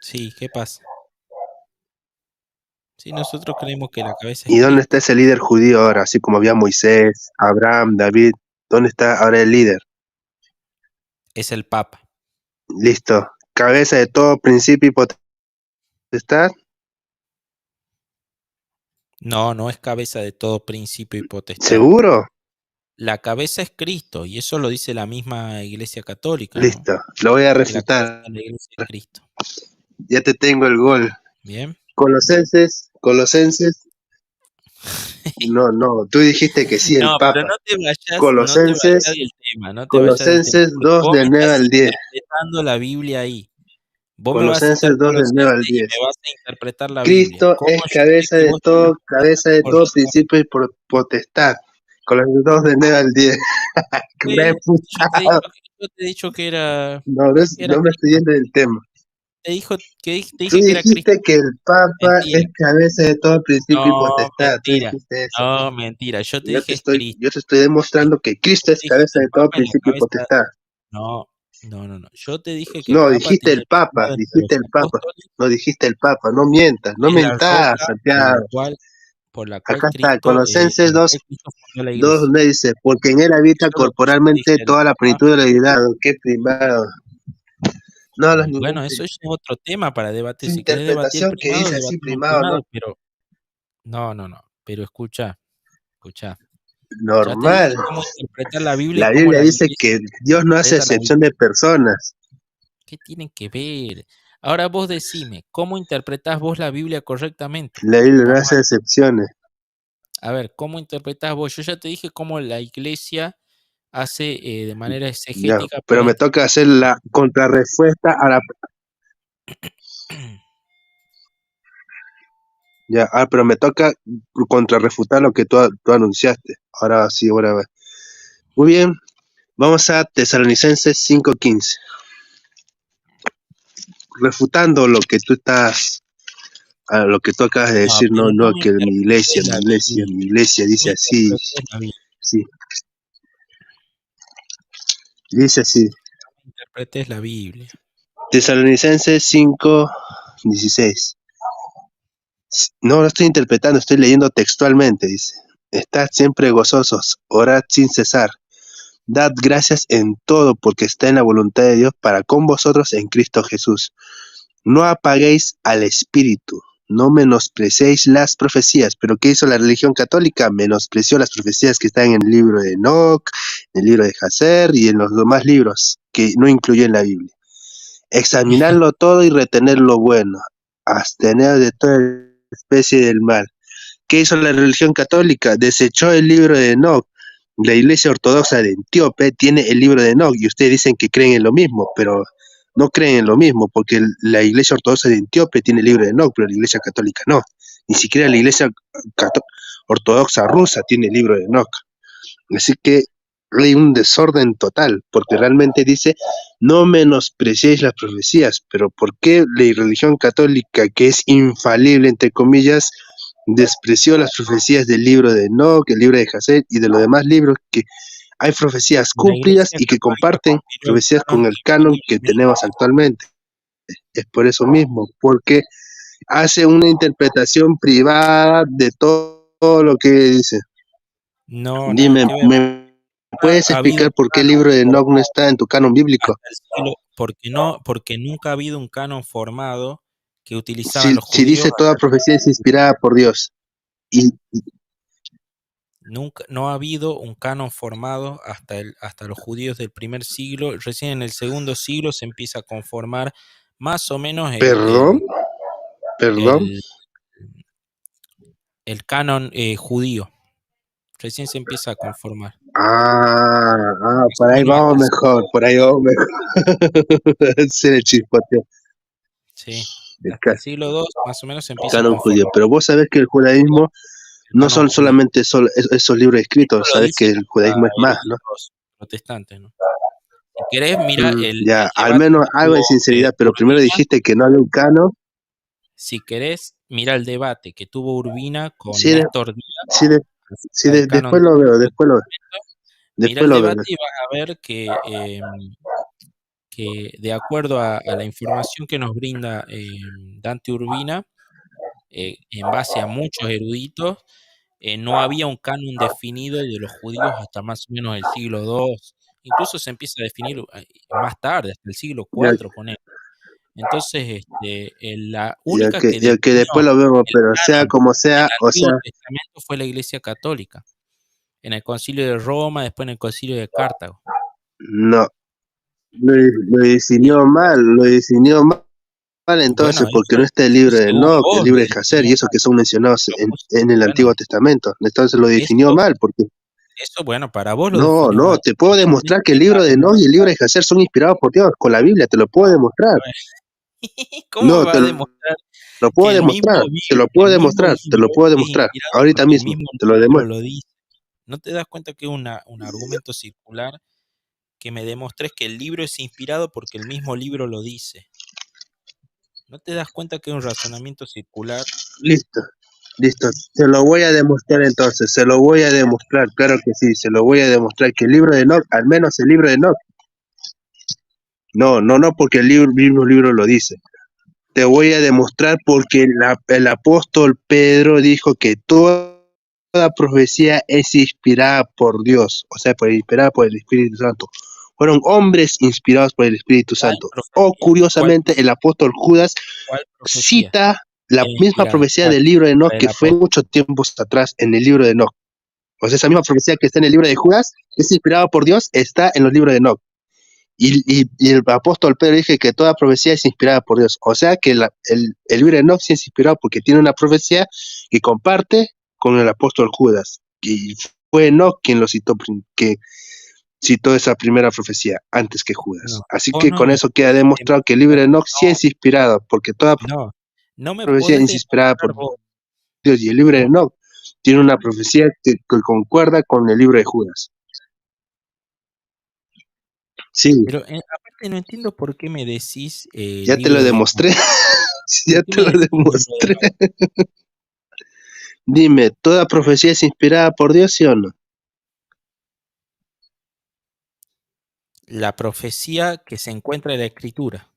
sí, ¿qué pasa? Sí, nosotros creemos que la cabeza es ¿Y dónde está Cristo, ese líder judío ahora? Así como había Moisés, Abraham, David. ¿Dónde está ahora el líder? es el Papa. Listo. Cabeza de todo principio y potestad. No, no es cabeza de todo principio y potestad. ¿Seguro? La cabeza es Cristo, y eso lo dice la misma Iglesia Católica, ¿no? Listo. Lo voy a Que la cabeza refutar. de la Iglesia es Cristo. Ya te tengo el gol. Bien. Colosenses. No, tú dijiste que sí, el No, pero Papa. no te vayas Colosenses, del tema, no te vayas del tema, Colosenses porque 2 vos me del 9 estás al 10. interpretando la Biblia ahí. Vos me vas a citar Colosenses 2 del 9 al Colosenses y 10. me vas a interpretar la Biblia. Cristo ¿Cómo es yo sé que vos te lo cabeza interpretas de todo correctamente? principio y potestad. Colosenses 2 del 9 al 10. Refutado. Yo te he dicho que era No me estoy Cristo. yendo del tema. Te Tú dije que era Cristo. dijiste que el Papa es Mentira. cabeza de todo principio y No, potestad. Tú mentira. dijiste eso. No, mentira. Yo te dije es Cristo. Yo te estoy demostrando que Cristo Vos es dijiste cabeza el de todo Papa y la principio y cabeza. potestad. No, no. Yo te dije que el No, Papa dijiste tenía el el Papa, primero entre los dijiste el Papa. apóstoles, No dijiste el Papa, no mientas, no es la mentás, roca en la Santiago. cual por la cual Acá está, Cristo, Colosenses en la 2, cual Cristo fundó la 2 iglesia. me dice, porque en él habita Eso es lo que yo te corporalmente dije. toda la plenitud de la deidad. Qué primado. No hablas ningún Bueno, eso es otro tema para su debatir. Si querés debatir el interpretación que primado, dice así debatimos el primado, no, primado, pero no, no, no. Pero escucha. Ya te dije normal. cómo interpretar la Biblia y La cómo Biblia la dice iglesia que Dios no hace interpreta la excepción Biblia. de personas. ¿Qué tienen que ver? Ahora vos decime, ¿cómo interpretás vos la Biblia correctamente? La Biblia no Vamos hace excepciones. a ver, ¿cómo interpretás vos? Yo ya te dije cómo la iglesia hace de manera Ya, exegética pero para me toca hacer la contrarrespuesta a la... Ya, pero me toca contrarrefutar lo que tú anunciaste. Ahora sí, ahora va. Muy bien, vamos a Tesalonicenses 5:15. Refutando lo que tú estás, a lo que tú acabas de No, decir, pero no no, me que interpretes la Biblia. mi iglesia No dice me así, interpretes la Biblia. sí, dice así. No me interpretes la Biblia. Tesalonicenses 5:16. No lo estoy interpretando, estoy leyendo textualmente, dice. Estad siempre gozosos, orad sin cesar. Dad gracias en todo porque está en la voluntad de Dios para con vosotros en Cristo Jesús. No apaguéis al espíritu, no menospreciéis las profecías. Pero ¿qué hizo la religión católica? Menospreció las profecías que están en el libro de Enoc, en el libro de Jacer y en los demás libros que no incluyen la Biblia. Examinarlo todo y retener lo bueno, abstener de toda especie del mal. ¿Qué hizo la religión católica? Desechó el libro de Enoch. La iglesia ortodoxa de Etíope tiene el libro de Enoch y ustedes dicen que creen en lo mismo, pero no creen en lo mismo porque la iglesia ortodoxa de Etíope tiene el libro de Enoch, pero la iglesia católica no. Ni siquiera la iglesia ortodoxa rusa tiene el libro de Enoch. Así que hay un desorden total, porque realmente dice, no menospreciéis las profecías, pero ¿por qué la religión católica, que es infalible, entre comillas, despreció las profecías del libro de Enoch, el libro de Jacer y de los demás libros que hay profecías La cumplidas iglesia y que católica comparten conspiró el profecías con canon el canon que divino. tenemos actualmente? Es por eso mismo, porque hace una interpretación privada de todo lo que dice. No, nada Dime, que ver. ¿me puedes Ha habido explicar un por qué el canon libro de Enoch no formado está en tu canon bíblico? hasta el siglo, porque nunca ha habido un canon formado que utilizaban los Si judíos dice toda hasta el profecía es siglo. inspirada por Dios. Y Nunca, no ha habido un canon formado hasta los judíos del primer siglo. Recién en el segundo siglo se empieza a conformar más o menos perdón, perdón. el, el canon judío. Recién se empieza a conformar. Por Más o ahí menos hasta vamos el mejor, siglo por ahí vamos mejor. Ser el chispoteo. Sí, El hasta el siglo II más o menos se empieza a canon judío. conformar Pero vos sabés que el judaísmo el no canon son judío. solamente esos libros Esto escritos, lo sabés que dicen el hasta judaísmo es más, ¿no? eruditos protestantes, ¿no? Si querés, mira el Ya, al debate menos que algo de tuvo sinceridad, pero primero Urbina. dijiste que no había un canon. Si querés, mira el debate que tuvo Urbina con Sí, Néstor Díaz sí, acerca del canon después del lo veo, Antiguo Testamento. Mira después el lo veo. debate y vas a ver que de acuerdo a la información que nos brinda Dante Urbina, en base a muchos eruditos, no había un canon definido de los judíos hasta más o menos el siglo II. Incluso se empieza a definir más tarde, hasta el siglo Ya, IV, ponele. Entonces, la ya única que, que ya que después definió lo vemos, el pero sea canon como del sea, o sea, Antiguo Testamento fue la Iglesia Católica, en el Concilio de Roma, después en el Concilio de Cartago. no, lo Y, definió mal bueno, entonces, porque no está el libro de según Enoch, el vos libro lo de Jacer, definió y eso que mal, son mencionados pero vos, en el bueno, Antiguo Testamento. Entonces lo definió eso, mal, porque bueno, para vos lo no, definió no, mal. te puedo Yo demostrar que el tengo libro de Enoch y el libro de Jacer son inspirados por Dios, con la Biblia, te lo puedo demostrar. ¿Cómo me No, va a demostrar lo que puedo demostrar, el mismo te lo libro puedo es demostrar, inspirado ahorita porque el mismo, mismo te lo libro demuestro. lo dice? ¿No te das cuenta que es un argumento circular que me demostrés que el libro es inspirado porque el mismo libro lo dice? ¿No te das cuenta que es un razonamiento circular? Listo, listo, se lo voy a demostrar entonces, se lo voy a demostrar, claro que sí, se lo voy a demostrar que el libro de Enoch, al menos el libro de Enoch, no, porque el mismo libro lo dice. Te voy a demostrar porque el apóstol Pedro dijo que toda profecía es inspirada por Dios, o sea, inspirada por el Espíritu Santo. Fueron hombres inspirados por el Espíritu ¿Cuál Santo. O profecía? curiosamente, el apóstol Judas ¿Cuál profecía cita la es misma inspirada? profecía ¿Cuál? del libro de Enoch La del que fue apóstol. muchos tiempos atrás en el libro de Enoch. O sea, esa misma profecía que está en el libro de Judas, que es inspirada por Dios, está en los libros de Enoch. Y el apóstol Pedro dice que toda profecía es inspirada por Dios. O sea que el libro de Enoch sí es inspirado porque tiene una profecía que comparte con el apóstol Judas. Y fue Enoch quien lo citó, que citó esa primera profecía antes que Judas. No, Así vos que no con me eso queda podés demostrado que el libro de Enoch sí no, es inspirado, porque toda no, no me profecía podés es inspirada demostrar por vos, Dios. Y el libro de vos, Enoch tiene una profecía que concuerda con el libro de Judas. Sí, pero aparte no entiendo por qué me decís ya te lo libro de Enoch. demostré. ¿Por Ya qué te me lo decís libro de demostré. Enoch? Dime, ¿toda profecía es inspirada por Dios, sí o no? La profecía que se encuentra en la Escritura.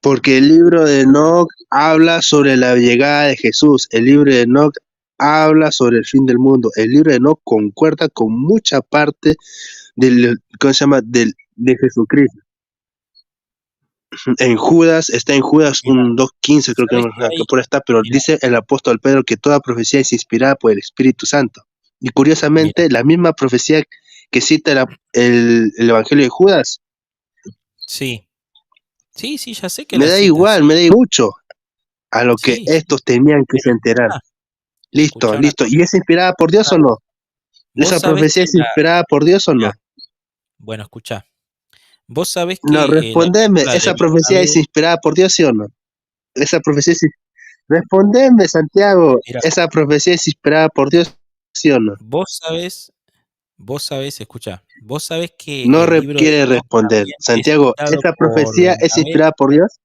Porque el libro de Enoch habla sobre la llegada de Jesús. El libro de Enoch habla sobre el fin del mundo. El libro de Enoch concuerda con mucha parte del, ¿cómo se llama? De Jesucristo. En Judas, está en Judas Mira, 1:2:15, creo que ¿sabes no qué hay? por está, pero Mira, dice el apóstol Pedro que toda profecía es inspirada por el Espíritu Santo. Y mira, curiosamente, la misma profecía que cita el Evangelio de Judas, sí, sí, sí, ya sé que me la da citan, igual, sí, me da mucho a lo que sí, sí, estos tenían que pero se enterar. Listo, escuchá una listo. cosa, ¿Y es inspirada por Dios o sabes, no? vos ¿Esa sabés profecía que es inspirada por Dios o no? mirá, bueno, escuchá, vos sabés No, que la respondeme, epístola de ¿esa profecía es Bernabé, inspirada por Dios, sí o no? Esa profecía es... Respondeme, Santiago, mira, ¿esa profecía es inspirada por Dios, sí o no? vos sabés, escuchá, vos sabés que No el libro de quiere Enoch responder. también es Santiago, citado ¿esa por profecía es Bernabé. inspirada por Dios?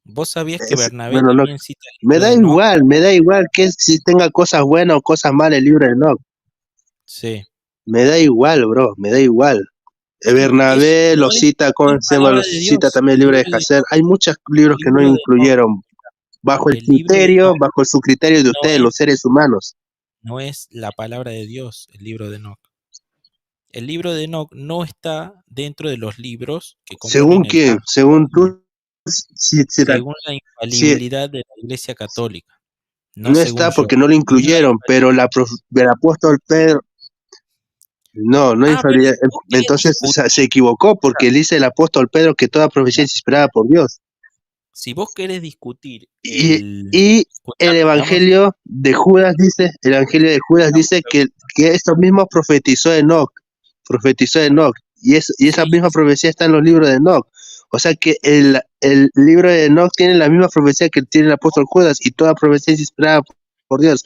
Vos sabías que Bernabé Bueno, no, también cita el libro de Enoch. me da igual que si tenga cosas buenas o cosas malas el libro de Enoch. Sí, Me da igual, bro, me da igual. sí, eso Bernabé lo cita, no es con se llama? palabra Lo de cita Dios. también el libro de Hacer. Hay muchos libros El que no libro de Enoch, incluyeron bajo el el libro de criterio, Enoch bajo su criterio de no ustedes, es, los seres humanos. no es la palabra de Dios, el libro de Enoch. El libro de Enoch no está dentro de los libros que ¿Según componen el quién? canon de la Según Biblia, tú, según la si infalibilidad de la Iglesia Católica, no no según está yo. porque no lo Según la incluyeron, pero el apóstol Pedro, no pero infalibilidad. si vos querés Entonces se discutir, equivocó escuchá, porque dice el apóstol Pedro que toda profecía mirá, es inspirada por Dios. si vos querés discutir Y el escuchame, vamos, evangelio de Judas dice, el evangelio de Judas dice que esto mismo profetizó Enoch, y esa sí, misma profecía está en los libros de Enoch. O sea que el libro de Enoch tiene la misma profecía que tiene el apóstol Judas, y toda profecía es inspirada por Dios.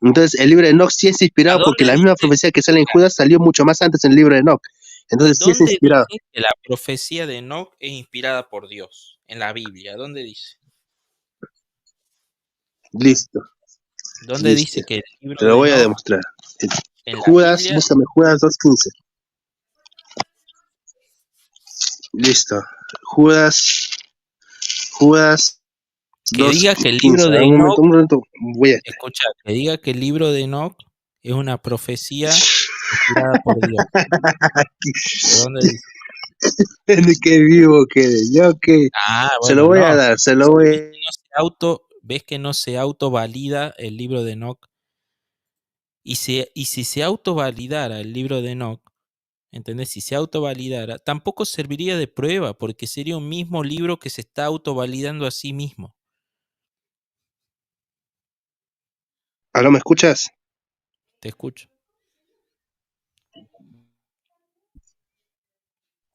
Entonces el libro de Enoch sí es ¿a inspirado porque dónde la misma dice? profecía que sale en Mirá, Judas salió mucho más antes en el libro de Enoch. Entonces sí es ¿dónde inspirado. dice que la profecía de Enoch es inspirada por Dios? En la Biblia, ¿dónde dice? Listo, ¿Dónde listo. dice que el Te libro lo de voy a Enoch demostrar. en la Judas, Biblia? búscame Judas 2:15. Listo. Judas, Judas Que dos diga que el libro quince. de Un momento, Enoch, un momento. Voy a... escucha, que diga que el libro de Enoch es una profecía inspirada por Dios. ¿De dónde dice? De qué vivo quede. Yo que Ah, se lo bueno, voy a no. dar, se lo Si voy ves que no se autovalida el libro de Enoch, y si se autovalidara el libro de Enoch, ¿entendés? Si se autovalidara, tampoco serviría de prueba, porque sería un mismo libro que se está autovalidando a sí mismo. ¿Aló, me escuchas? Te escucho.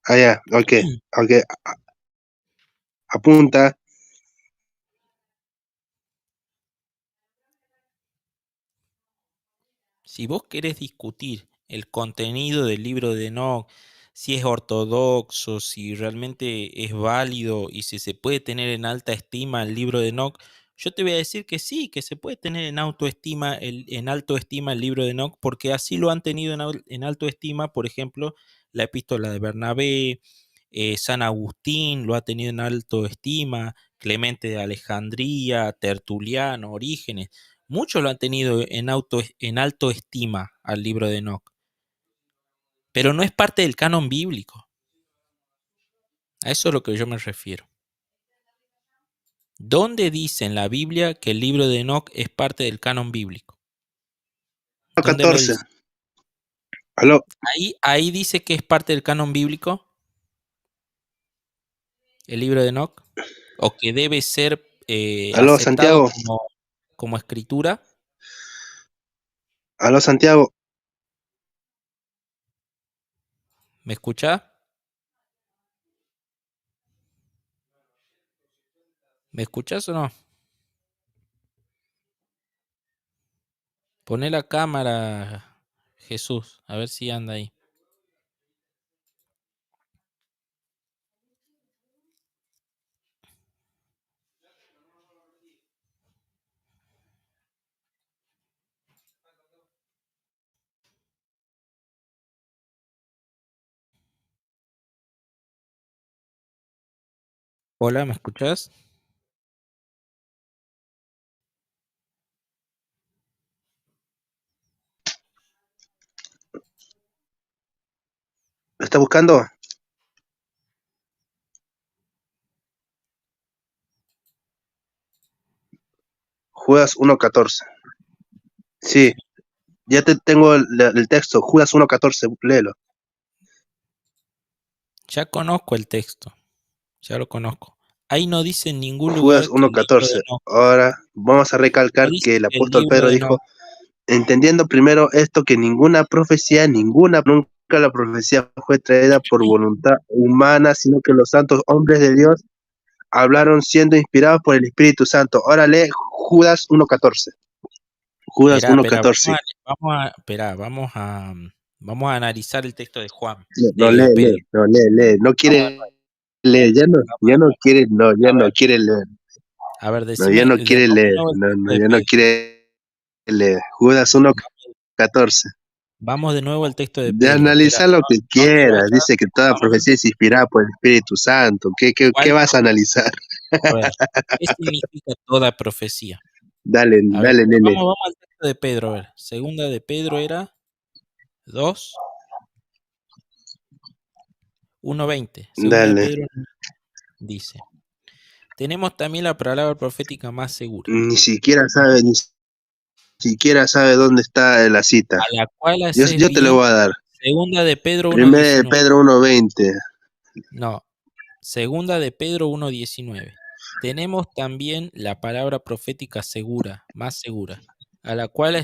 Ah, ya, ok, ok. Apunta. Si vos querés discutir el contenido del libro de Enoch, si es ortodoxo, si realmente es válido y si se puede tener en alta estima el libro de Enoch, yo te voy a decir que sí, que se puede tener en autoestima en alto estima el libro de Enoch, porque así lo han tenido en alto estima, por ejemplo, la epístola de Bernabé, San Agustín lo ha tenido en alto estima, Clemente de Alejandría, Tertuliano, Orígenes, muchos lo han tenido en alto estima al libro de Enoc, pero no es parte del canon bíblico. A eso es lo que yo me refiero. ¿Dónde dice en la Biblia que el libro de Enoc es parte del canon bíblico? ¿Dónde lo 14. dice? Aló, Ahí dice que es parte del canon bíblico, el libro de Enoc, o que debe ser aló, aceptado Santiago. como escritura. Aló, Santiago. ¿Me escuchás? ¿Me escuchás o no? Poné la cámara, Jesús, a ver si anda ahí. Hola, ¿me escuchás? ¿Lo está buscando? Judas 1:14. Sí, ya te tengo el texto. Judas 1:14, léelo. Ya conozco el texto, ya lo conozco. Ahí no dice en ningún Judas lugar que el libro de 1:14. Enoc, Ahora vamos a no recalcar dice que el que el apóstol libro Pedro de dijo, Enoc, entendiendo primero esto, que ninguna profecía, nunca la profecía fue traída por voluntad humana, sino que los santos hombres de Dios hablaron siendo inspirados por el Espíritu Santo. Ahora lee Judas 1:14. Judas espera, 1:14. vamos a analizar el texto de Juan, No, de Pedro. lee. No Vamos quiere leer, ya no quiere, no, ya a no ver, quiere leer. a ver, No, ya decime no de quiere nuevo leer. el No, texto no, de ya no Pedro. quiere leer. Judas 1:14. Vamos de nuevo al texto de De Pedro. Espera, analizar lo que no te quieras. vayas. Dice que toda profecía es inspirada por el Espíritu Santo. ¿Qué ¿Cuál vas a analizar? A ver, ¿qué significa toda profecía? Dale, A ver, nene. vamos al texto de Pedro, a ver. Segunda de Pedro era 2, 1:20. Segunda de Dale. Pedro dice, tenemos también la palabra profética más segura, Ni siquiera sabe dónde está la cita. a la cual haces Yo te lo bien. voy a dar. Segunda de Pedro Primera de 1:19. Pedro 1:20. No, segunda de Pedro 1:19. Tenemos también la palabra profética segura, más segura, a la cual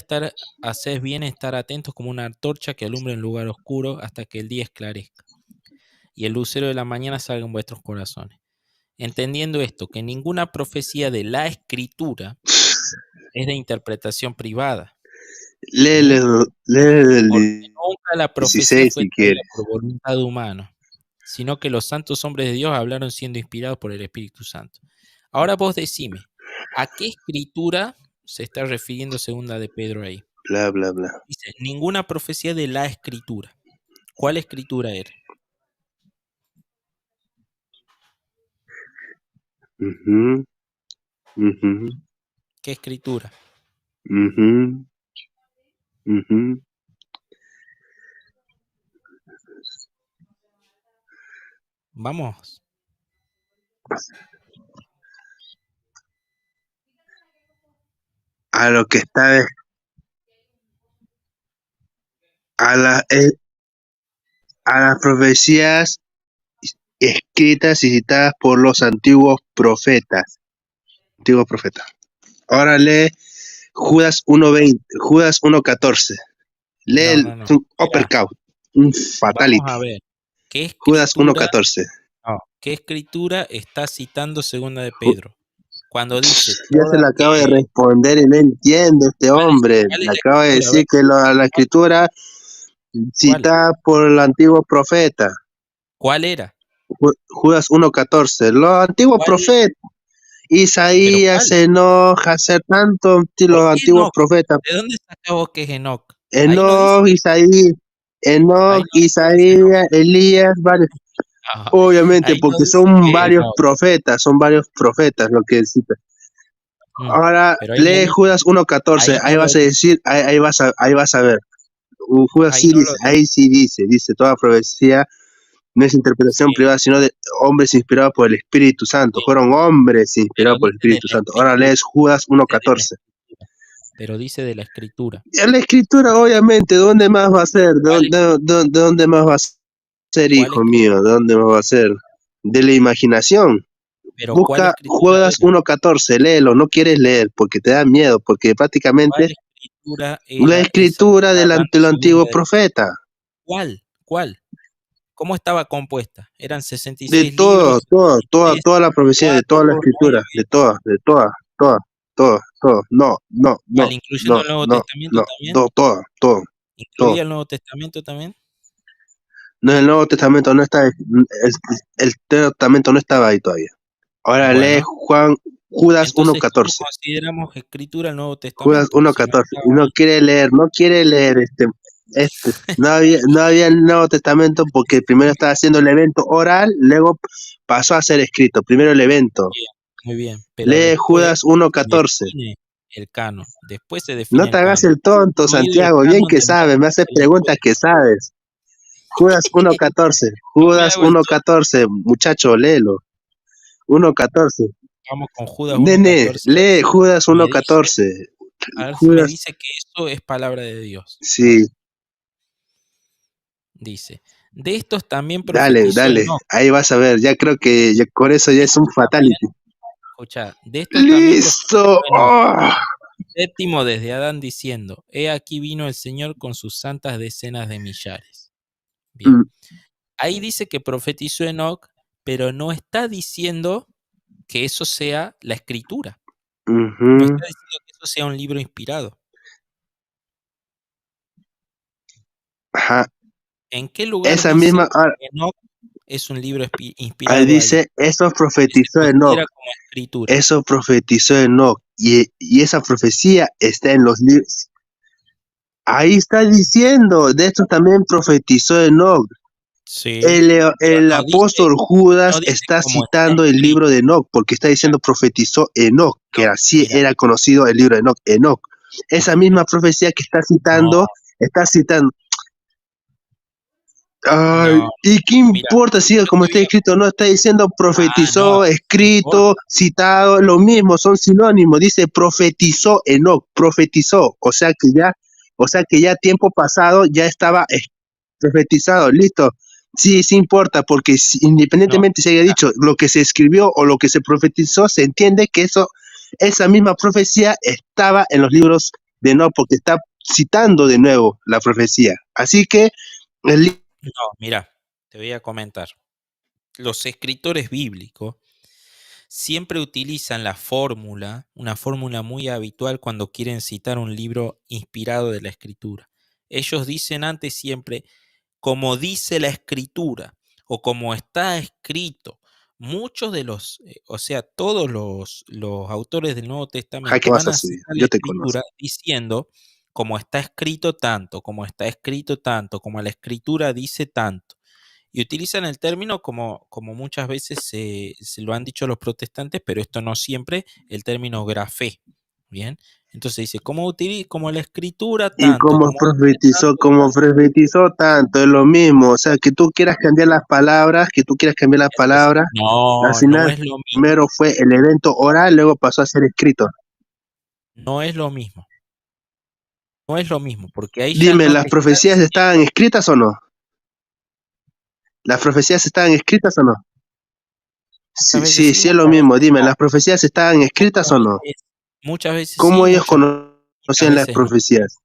haces bien estar atentos como una antorcha que alumbra en lugar oscuro hasta que el día esclarezca y el lucero de la mañana salga en vuestros corazones. Entendiendo esto, que ninguna profecía de la Escritura es de interpretación privada. Lee ¿Mm? el Porque nunca la profecía 16 fue si traída quieres. por voluntad humana, sino que los santos hombres de Dios hablaron siendo inspirados por el Espíritu Santo. Ahora vos decime, ¿a qué escritura se está refiriendo segunda de Pedro ahí? Bla, bla, bla. Dice, ninguna profecía de la Escritura. ¿Cuál escritura era? Ujú, ujú, ¿Qué escritura? ujú, ujú. Vamos. A lo que está a las profecías escritas y citadas por los antiguos profetas. Ahora lee Judas 1:20, Judas 1:14. Lee No. un Espera, uppercut, un vamos fatality. a ver. ¿Qué Judas escritura, 1:14. ¿Qué escritura está citando segunda de Pedro? Cuando dice Ya se le acabo de responder y no entiende este hombre. ¿cuál es Le la acabo de escritura? A ver, decir que la escritura ¿cuál? citada por el antiguo profeta. ¿Cuál era? Judas 1:14. Los antiguos ¿Cuál? profetas. ¿Pero Isaías, cuál? Enoch, hacer tanto ¿Por los qué antiguos Enoch? profetas. ¿De dónde sacamos que es Enoch? Ahí no dice. Enoch, Ahí no dice. Isaías, Elías, varios. Obviamente, ahí no porque dice son que varios profetas lo que dice. Ahora, pero ahí no lee dice, Judas 1:14, ahí no ahí lo vas a dice, decir, ahí vas a ver. Judas ahí sí no dice, lo ahí sí dice, toda profecía no es interpretación dice, privada, sino de hombres inspirados por el Espíritu Santo. sí, Fueron hombres pero inspirados por el dice de Espíritu la Santo. Ahora escritura, lees Judas dice de la 1:14. escritura, pero dice de la escritura. Y en la escritura, obviamente, ¿dónde más va a ser? ¿Cuál, ¿De dónde más va a ser, cuál hijo mío? ¿De escritura? dónde más va a ser? De la imaginación. Pero ¿cuál Busca escritura Judas era? 1:14, léelo, no quieres leer porque te da miedo, porque ¿Cuál prácticamente escritura la era esa que escritura está hablando del segunda antiguo de profeta, ¿Cuál? ¿Cuál? ¿Cómo estaba compuesta? Eran de 66 libros, 63, toda la profecía, de 4, toda la 9, escritura, todo, ¿cuál? ¿Incluyendo el Nuevo Testamento también? todo. ¿Incluía el Nuevo Testamento también? No, el Nuevo Testamento no está, el Testamento no estaba ahí todavía. Ahora lee Bueno, Judas entonces, ¿cómo 1:14. consideramos escritura el Nuevo Judas Testamento? Si no 1:14. estaba Y no ahí. quiere leer, no había el Nuevo Testamento porque primero estaba haciendo el evento oral, luego pasó a ser escrito. Primero el evento. Bien, muy bien, pero Lee después Judas se 1:14. define el canon. Después se No define te el hagas canon. el tonto, Incluido el Santiago, bien canon que del Nuevo sabes, me haces después. preguntas que sabes. Judas 1:14. No me Judas hago el tonto. 1:14, muchacho, léelo. 1:14. Vamos con Judas Nene, 1:14, lee Judas me dice, 1:14. a ver si me Judas, dice que eso es palabra de Dios. A ver, sí, dice, de estos también dale, profetizó dale. Enoc. Ahí vas a ver, ya creo que ya con eso ya es un Estos también, fatality. escucha, de estos también profetizó Listo. Enoc, séptimo desde Adán, diciendo, he aquí vino el Señor con sus santas decenas de millares. Bien, Mm, ahí dice que profetizó Enoc, pero no está diciendo que eso sea la escritura. No ujú. está diciendo que eso sea un libro inspirado. Ajá. ¿En qué lugar Esa dice misma, que Enoc es un libro ahí inspirado ahí? dice, eso Que se profetizó Enoch, considera como escritura. eso profetizó Enoch, y esa profecía está en los libros. Ahí está diciendo, de esto también profetizó Enoch. Sí, pero El apóstol Judas no dice está cómo está citando el libro escrito. de Enoch, porque está Mira, diciendo profetizó Enoch, que no, así mira, era conocido el libro de Enoch. Enoch. Esa escúchame. misma profecía que No, está citando. Ay, no, ¿y qué mira, importa si yo como te está voy a... escrito? No está diciendo No, profetizó, sí escrito, importa. citado, lo mismo, son sinónimos. Dice profetizó Enoch, profetizó, o sea que ya tiempo pasado ya estaba profetizado, listo. Sí, sí importa, porque No, independientemente se haya mira, dicho lo que se escribió o lo que se profetizó, se entiende que esa misma profecía estaba en los libros de Enoch, porque está citando de nuevo la profecía. Así que el no, mira, te voy a comentar. Los escritores bíblicos siempre utilizan la fórmula, una fórmula muy habitual cuando quieren citar un libro inspirado de la escritura. Ellos dicen antes siempre, como dice la escritura o como está escrito. Muchos de o sea, todos los autores del Nuevo ¿a qué Testamento vas van a a subir? citar la Yo te conozco. escritura diciendo, como está escrito tanto, como está escrito tanto, como la escritura dice tanto. Y utilizan el término como muchas veces se lo han dicho los protestantes, pero esto no siempre, el término grafé. Bien, entonces dice, como la escritura Y tanto, como dice tanto, como tanto. profetizó tanto, es lo mismo. O sea, que tú quieras cambiar las palabras, Entonces, al no, no final es lo mismo, primero fue el evento oral, luego pasó a ser escrito. no es lo mismo, no es lo mismo, porque ahí ya Dime, no ¿las te está profecías estaban diciendo, escritas o no? ¿Las profecías estaban escritas o no? muchas Sí, veces sí, sí, sí es lo muchas mismo. veces Dime, no, ¿las profecías estaban escritas o no? muchas veces ¿Cómo sí, ellos muchas conocían las veces no, profecías?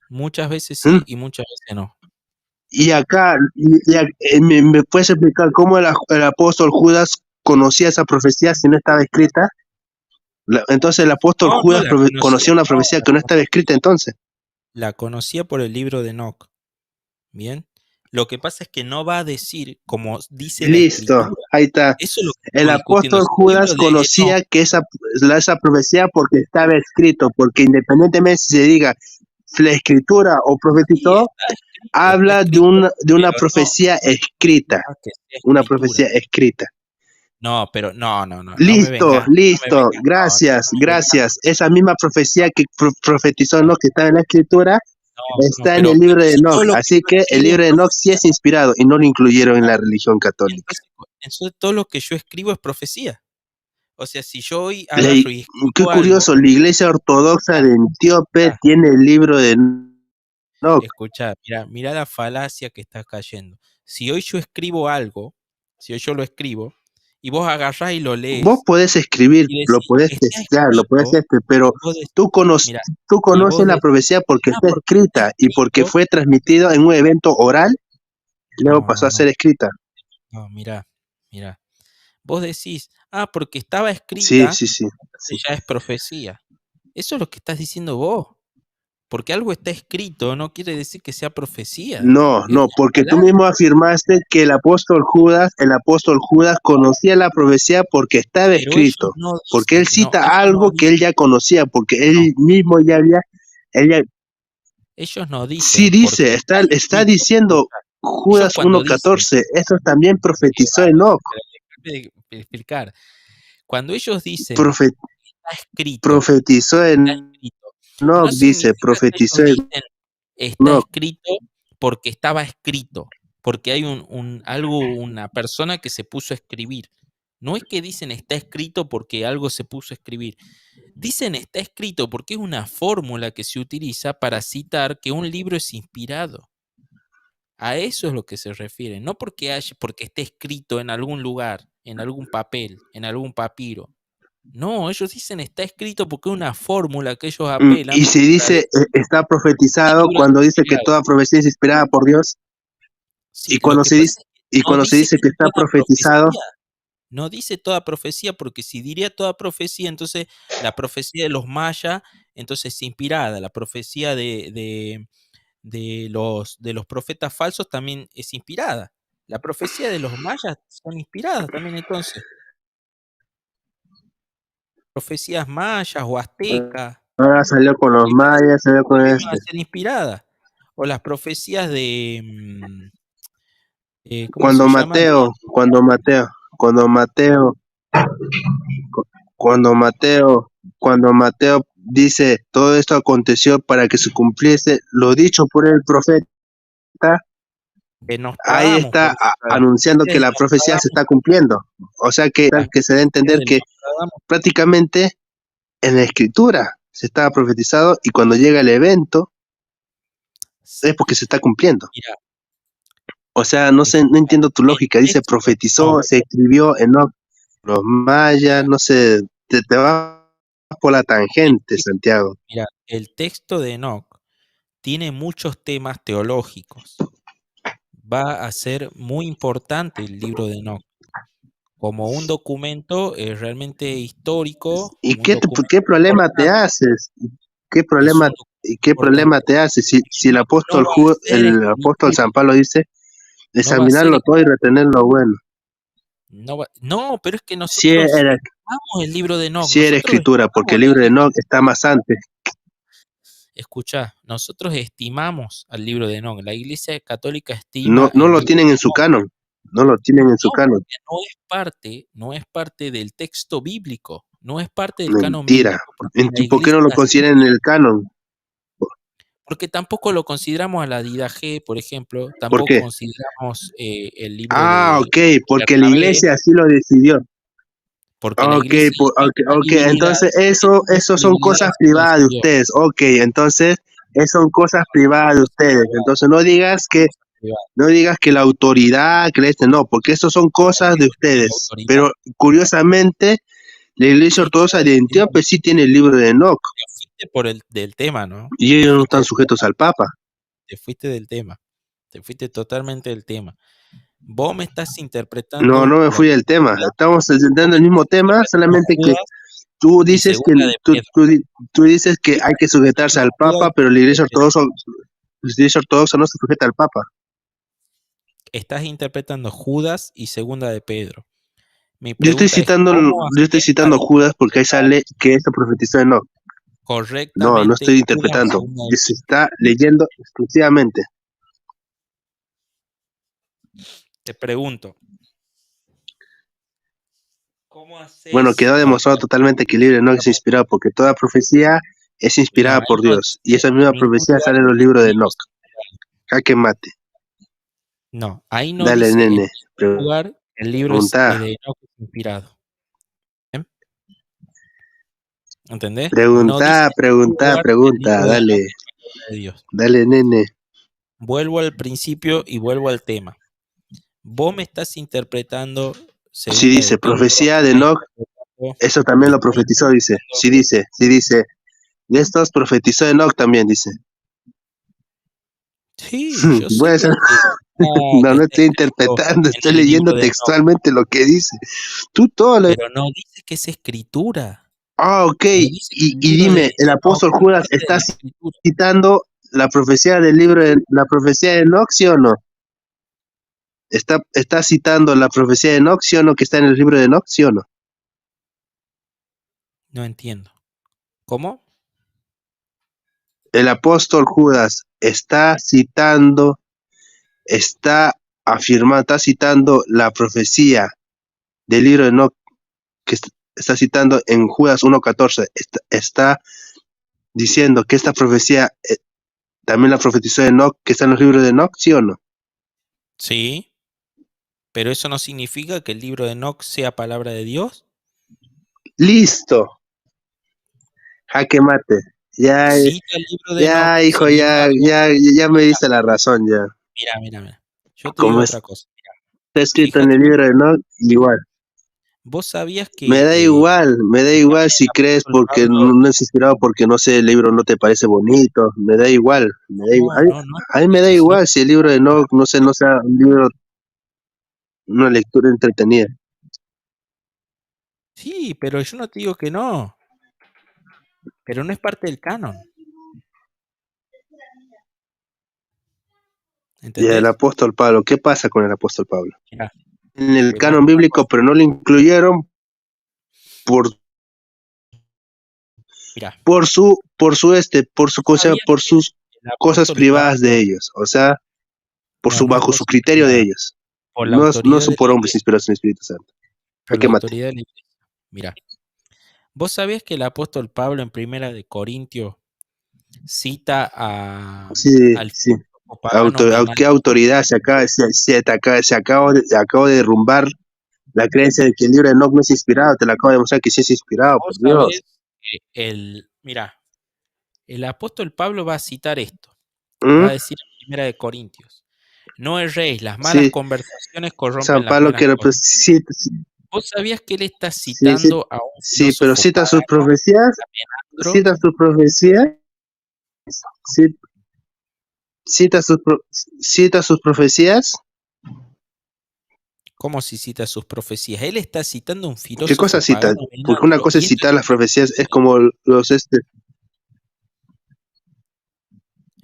muchas veces ¿Mm? sí y muchas veces no. Y acá, ¿me puedes explicar cómo el apóstol Judas conocía esa profecía si no estaba escrita? Entonces el apóstol No, no Judas la conocía, conocía una no, profecía que no estaba escrita entonces. la conocía por el libro de Enoch, ¿bien? Lo que pasa es que no va a decir como dice la Listo, escritura. ahí está. Eso es lo que El estamos discutiendo. apóstol Si el Judas libro de Enoch, conocía que esa profecía porque estaba escrito, porque independientemente si se diga la escritura o Sí, profetizó, está habla de escrito, de una pero profecía escrita, no que sea una escritura. profecía escrita. No, pero no me Listo, vengas, listo, gracias, no me vengas. gracias. Esa misma profecía que profetizó Enoch, que está en la escritura, está en el libro de Entonces Enoch. todo lo que Así yo que el escribo es libro de Enoch sí es profecía. inspirado y no lo incluyeron en la religión católica. Entonces todo lo que yo escribo es profecía. O sea, si yo hoy Le- agarro y Qué escribo algo, curioso, la iglesia ortodoxa de Etíope mirá, tiene el libro de Enoch. escuchá, mira la falacia que está cayendo. Si hoy yo escribo algo, si hoy yo lo escribo, y vos agarrás y lo Vos lees, podés escribir, y lo decís, podés está testear, lo podés escrito, pero y vos decís, tú, mira, tú y conoces vos la decís, profecía porque está porque está escrita y porque escrito, fue transmitido en un evento oral, luego no, pasó no, a ser no, escrita. no, mira. Vos decís, porque estaba Sí, escrita, sí, sí. entonces ya es profecía. Eso es lo que estás diciendo vos. Porque algo está escrito no quiere decir que sea profecía. No, Es no, una porque tú falacia. mismo afirmaste que el apóstol Judas conocía la profecía porque estaba Pero ellos escrito, no porque él dicen, no, cita ellos no algo que él dicen, ya conocía, porque no, él mismo él ya, ellos no sí dicen porque dice, está está escrito. diciendo Escucha, ellos Judas cuando dicen, 1:14, eso también que profetizó va, Enoch, pero déjame explicar. Cuando ellos dicen, profe- está escrito, profetizó está Enoch, escrito, no dice, significa que profetizó ellos dicen, está Enoch, escrito porque estaba escrito, porque hay una persona que se puso a escribir. No es que dicen está escrito porque algo se puso a escribir. Dicen está escrito porque es una fórmula que se utiliza para citar que un libro es inspirado. A eso es lo que se refiere, no porque esté escrito en algún lugar, en algún papel, en algún papiro. No, ellos dicen está escrito porque es una fórmula que ellos y apelan si para dice, decir está este profetizado libro es cuando dice que inspirado. toda profecía es inspirada por Dios, Sí, y lo cuando que se pasa dice, es que y no cuando se dice dice que que está toda profetizado, profecía, no dice toda profecía, porque si diría toda profecía, entonces la profecía de los mayas, entonces es inspirada, la profecía de los profetas falsos también es inspirada. La profecía de los mayas son inspiradas también entonces. Profecías mayas o aztecas, ahora salió con los mayas, salió con también van a este. ser inspiradas. O las profecías ¿cómo Cuando se llama? Mateo, cuando Mateo, cuando Mateo, cuando Mateo, cuando Mateo dice todo esto aconteció para que se cumpliese lo dicho por el profeta, De ahí Nostradamus, está por ejemplo, las anunciando profecías que de la profecía se Nostradamus, está cumpliendo. O sea las que se da a profecías entender de que Nostradamus, prácticamente en la escritura se estaba profetizado y cuando llega el evento es porque se está cumpliendo. mira, O sea, no sé, no escucha, entiendo tu el lógica. Dice texto de profetizó, Enoch, se escribió en los mayas, mira, no sé, te vas por la tangente, Santiago. el texto de Enoch tiene muchos temas teológicos. Va a ser muy importante el libro de Enoch, como un documento realmente histórico, ¿Y como un documento qué problema te importante. haces? ¿Qué Es problema, un documento y qué problema importante. te hace? Si No, no va a ser El apóstol San escritura, Pablo dice, no va a ser examinarlo todo y escritura. retener lo bueno. No, pero es que Si nosotros era, estimamos el libro de Enoch, si era nosotros escritura, porque estimamos el la libro de iglesia. Enoch está más antes. Escucha, nosotros estimamos al libro de Enoch. La Iglesia Católica No, estima no el lo libro tienen de en su Enoch. canon. No lo tienen en su No, canon. porque no es parte del texto bíblico, no es parte del canon Mentira. bíblico, porque la ¿Por qué no Iglesia lo así consideran en el canon? porque tampoco lo consideramos a la Didache, por ejemplo, ¿Por tampoco qué? consideramos el libro Ah, de ok, porque la Bernabé, iglesia así lo decidió. porque la Ok, Iglesia está ok, dividida, entonces está eso son dividida cosas y se privadas de dividió. ustedes. Ok, entonces eso son cosas Son privadas de cosas ustedes. privadas, Entonces son cosas privadas. no digas que la autoridad, no, porque eso son ¿Por cosas qué de tenemos la ustedes. autoridad? Pero curiosamente, la iglesia Sí, ortodoxa claro de que tenemos. Antioquia sí tiene el libro de Enoch Te fuiste por del tema, ¿no? y ellos no están sujetos al Papa. Te fuiste del tema. Te fuiste totalmente del tema. Vos me estás No, interpretando no me la fui del tema. escritura, Estamos vos entrando me el estás mismo tema, interpretando solamente que Judas tú y dices que segunda de Pedro. tú dices que hay que sujetarse Interpretando al Judas Papa, y pero segunda de Pedro. la iglesia ortodoxa no se sujeta al Papa. Estás interpretando Judas y segunda de Pedro. Mi pregunta es, ¿cómo Yo estoy citando aceptas a Judas porque ahí esta, sale que esto profetizó Enoch. No, no estoy correctamente una interpretando. segunda Se está leyendo exclusivamente. Te pregunto, ¿cómo Bueno, haces quedó para... demostrado totalmente que el libro de Enoch es inspirado porque toda profecía es No, inspirada ahí por no Dios. Y dice esa en misma ningún profecía lugar sale en que los el libros de libro Enoch. es inspirado. Jaque mate. No, ahí no Dale, dice en nene. ningún lugar que el libro Pregunta. de Enoch es inspirado. ¿Eh? ¿Entendés? No dice Pregunta, en ningún pregunta, lugar que el pregunta. libro de Dale. Enoch es palabra de Dios. Dale, nene. Vuelvo al principio y vuelvo al tema. Vos me estás interpretando Sí segunda de dice, Pedro, profecía me de estás Enoch, interpretando, eso también me lo estás profetizó, dice. interpretando. Sí dice, sí dice. De estos profetizó Enoch también, dice. Sí, yo sé Puede ser. que No, no está estoy escrito interpretando, en estoy el leyendo libro de Enoch, textualmente lo que dice. Tú todo lo... pero no dice que es escritura. Ah, ok. No dice que el Y libro de dime, el Enoch apóstol es Judas parte de está la escritura. citando la profecía del libro de la profecía de Enoch, ¿sí o no? Está citando la profecía de Enoch, ¿sí o no? Que está en el libro de Enoch, ¿sí o no? No entiendo. ¿Cómo? El apóstol Judas está afirmando, está citando la profecía del libro de Enoch, que está citando en Judas 1:14. Está diciendo que esta profecía también la profetizó Enoch, que está en los libros de Enoch, ¿sí o no? Sí, pero eso no significa que el libro de Enoch sea palabra de Dios. Listo, jaque mate. Ya, Cita el libro de Enoch, ya, hijo, sin ya, embargo, ya, ya me diste la razón, ya. mira. Yo te digo Como otra está cosa. Mira, escrito en fíjate el vos, libro de Enoch, igual. vos sabías Me que, da fíjate igual el si crees apóstol porque Pablo, no es inspirado, porque no sé, el libro no te parece bonito, me da igual, me da igual. no es A mí por me da eso, sino igual si el libro de Enoch, no sé, no sea un libro, una lectura entretenida. sí, pero yo no te digo que no, pero no es parte del canon, Y el ¿entendés? apóstol Pablo, ¿qué pasa con el apóstol Pablo? Mira, En el te voy a canon decir una bíblico, cosa. pero no lo incluyeron por Mira, por su ¿vos cosa, sabías por que sus el cosas apóstol privadas de Pablo, ellos, o sea, no es bajo por su su criterio de privada, ellos. por la No autoridad son de la por hombres iglesia, inspirados en el Espíritu Santo. por Jaque la mate. autoridad de la iglesia. Mira, ¿vos sabías que el apóstol Pablo en Primera de Corintios cita Sí, al sí. filósofo pagano ¿Qué Menandro? autoridad se acaba de derrumbar la creencia de que el libro de Enoch no es inspirado? Te lo acabo de demostrar que sí es inspirado, por Vos Dios. sabés que mira, el apóstol Pablo va a citar esto, va ¿Mm? a decir en Primera de Corintios, no erréis, las malas Sí, conversaciones corrompen San las Pablo buenas que cosas. pues, sí, ¿Vos sabías que él está sí, sí, citando a un sí, pero filósofo pagano, a Menandro? cita sus profecías, sí, cita sus profecías. ¿Cómo si cita sus profecías? Él está citando a un ¿Qué cosa filósofo cita? pagano Porque una Menandro, cosa y es esto citar es las profecías, es escritura, como los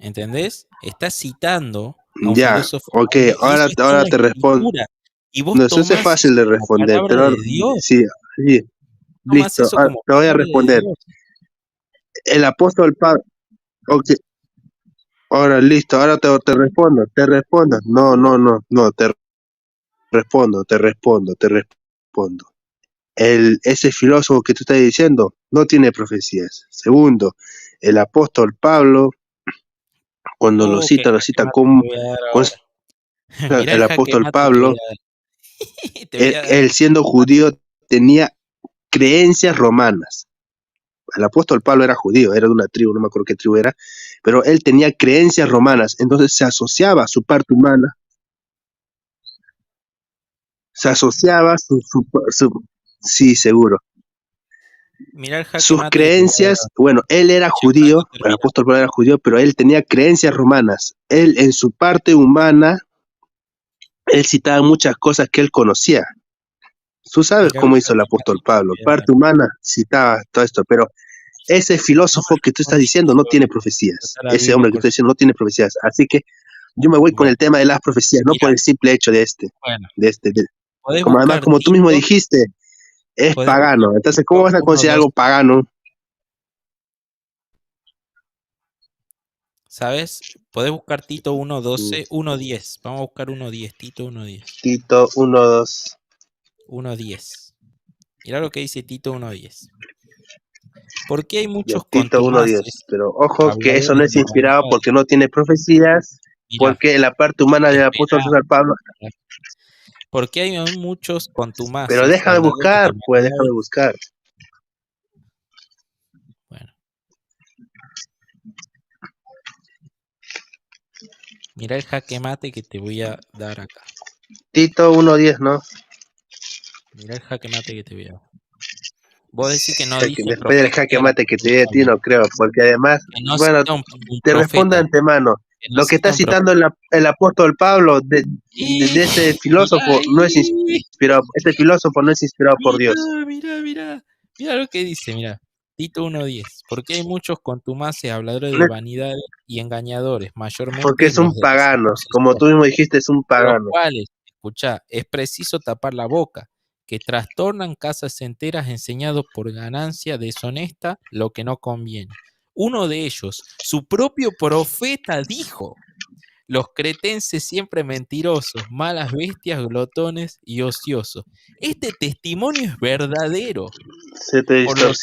¿entendés? Está citando a un ya, filósofo ok, pagano y eso está en ahora la te respondo. escritura. Y vos No, eso es tomás fácil eso de como responder, palabra pero de Dios, sí, sí, tomás listo, eso como te voy a palabra de responder. Dios. El apóstol Pablo, ok, ahora listo, ahora te respondo. No, te respondo. Ese filósofo que tú estás diciendo no tiene profecías. Segundo, el apóstol Pablo, cuando Qué lo jaque cita mate te voy a dar con ahora. Mirá el el jaque apóstol mate te voy Pablo, a dar. Te voy a dar él el siendo jaque mate. judío tenía creencias romanas. El apóstol Pablo era judío, era de una tribu, no me acuerdo qué tribu era, pero él tenía creencias romanas, entonces se asociaba a su parte humana, se asociaba sí, seguro. Mirá el jaque Sus mate que te voy a dar. creencias, bueno, él era Ya con esto judío, el termino. apóstol Pablo era judío, pero él tenía creencias romanas. Él en su parte humana, él citaba muchas cosas que él conocía. Tú sabes Mirá el cómo hizo el jaque mate apóstol que te Pablo, voy a dar. parte humana citaba todo esto, pero ese No filósofo me que tú estás respondiste diciendo no sobre tiene si profecías. está la Ese Biblia hombre que estás correcta. diciendo no tiene profecías. Así que yo me voy con Bueno, el tema de las profecías, no por mira, el simple hecho de este, bueno, de este, de- podés como además, buscar como tú mismo Tito, dijiste, es podés buscar pagano. Entonces, ¿cómo Tito vas a considerar 1:12. algo pagano? ¿Sabes? Podés buscar Tito 1.12, 1.10. Vamos a buscar 1.10, Tito 1.10. Tito 1:2. 1.10. Mirá lo que dice Tito 1.10. ¿Por qué hay Ya, muchos Tito 1:10. contumaces, Pero ojo que eso no habladores es de inspirado vanidades? porque no tiene profecías, Mirá, porque en la parte humana del apóstol espera. César Pablo. ¿Por qué hay aún muchos Pero contumaces, déjame habladores buscar, de pues déjame vanidades? buscar. Bueno, mira el jaque mate que te voy a dar acá. Tito 1:10, ¿no? Mira el jaque mate que te voy a dar. Vos decís que no Sé que dice después del profecía jaque del mate que te apóstol di a ti, Pablo, no creo, porque además, que no bueno, cita un te respondo de profeta, antemano. que no Lo que cita está un profeta. citando el apóstol Pablo Y de ese mirá filósofo no es ahí, inspirado, ese filósofo no es inspirado por Dios, mirá lo que dice, mirá. Tito 1.10. Porque hay muchos contumaces, habladores de No es- vanidades y engañadores, porque mayormente los son de la paganos, como circuncisión, tú mismo dijiste, es un de los pagano. cuales, escuchá, es preciso tapar la boca, que trastornan casas enteras enseñados por ganancia deshonesta lo que no conviene. Uno de ellos, su propio profeta, dijo: los cretenses siempre mentirosos, malas bestias, glotones y ociosos. Este testimonio es verdadero. Por lo tanto, Se te repréndelos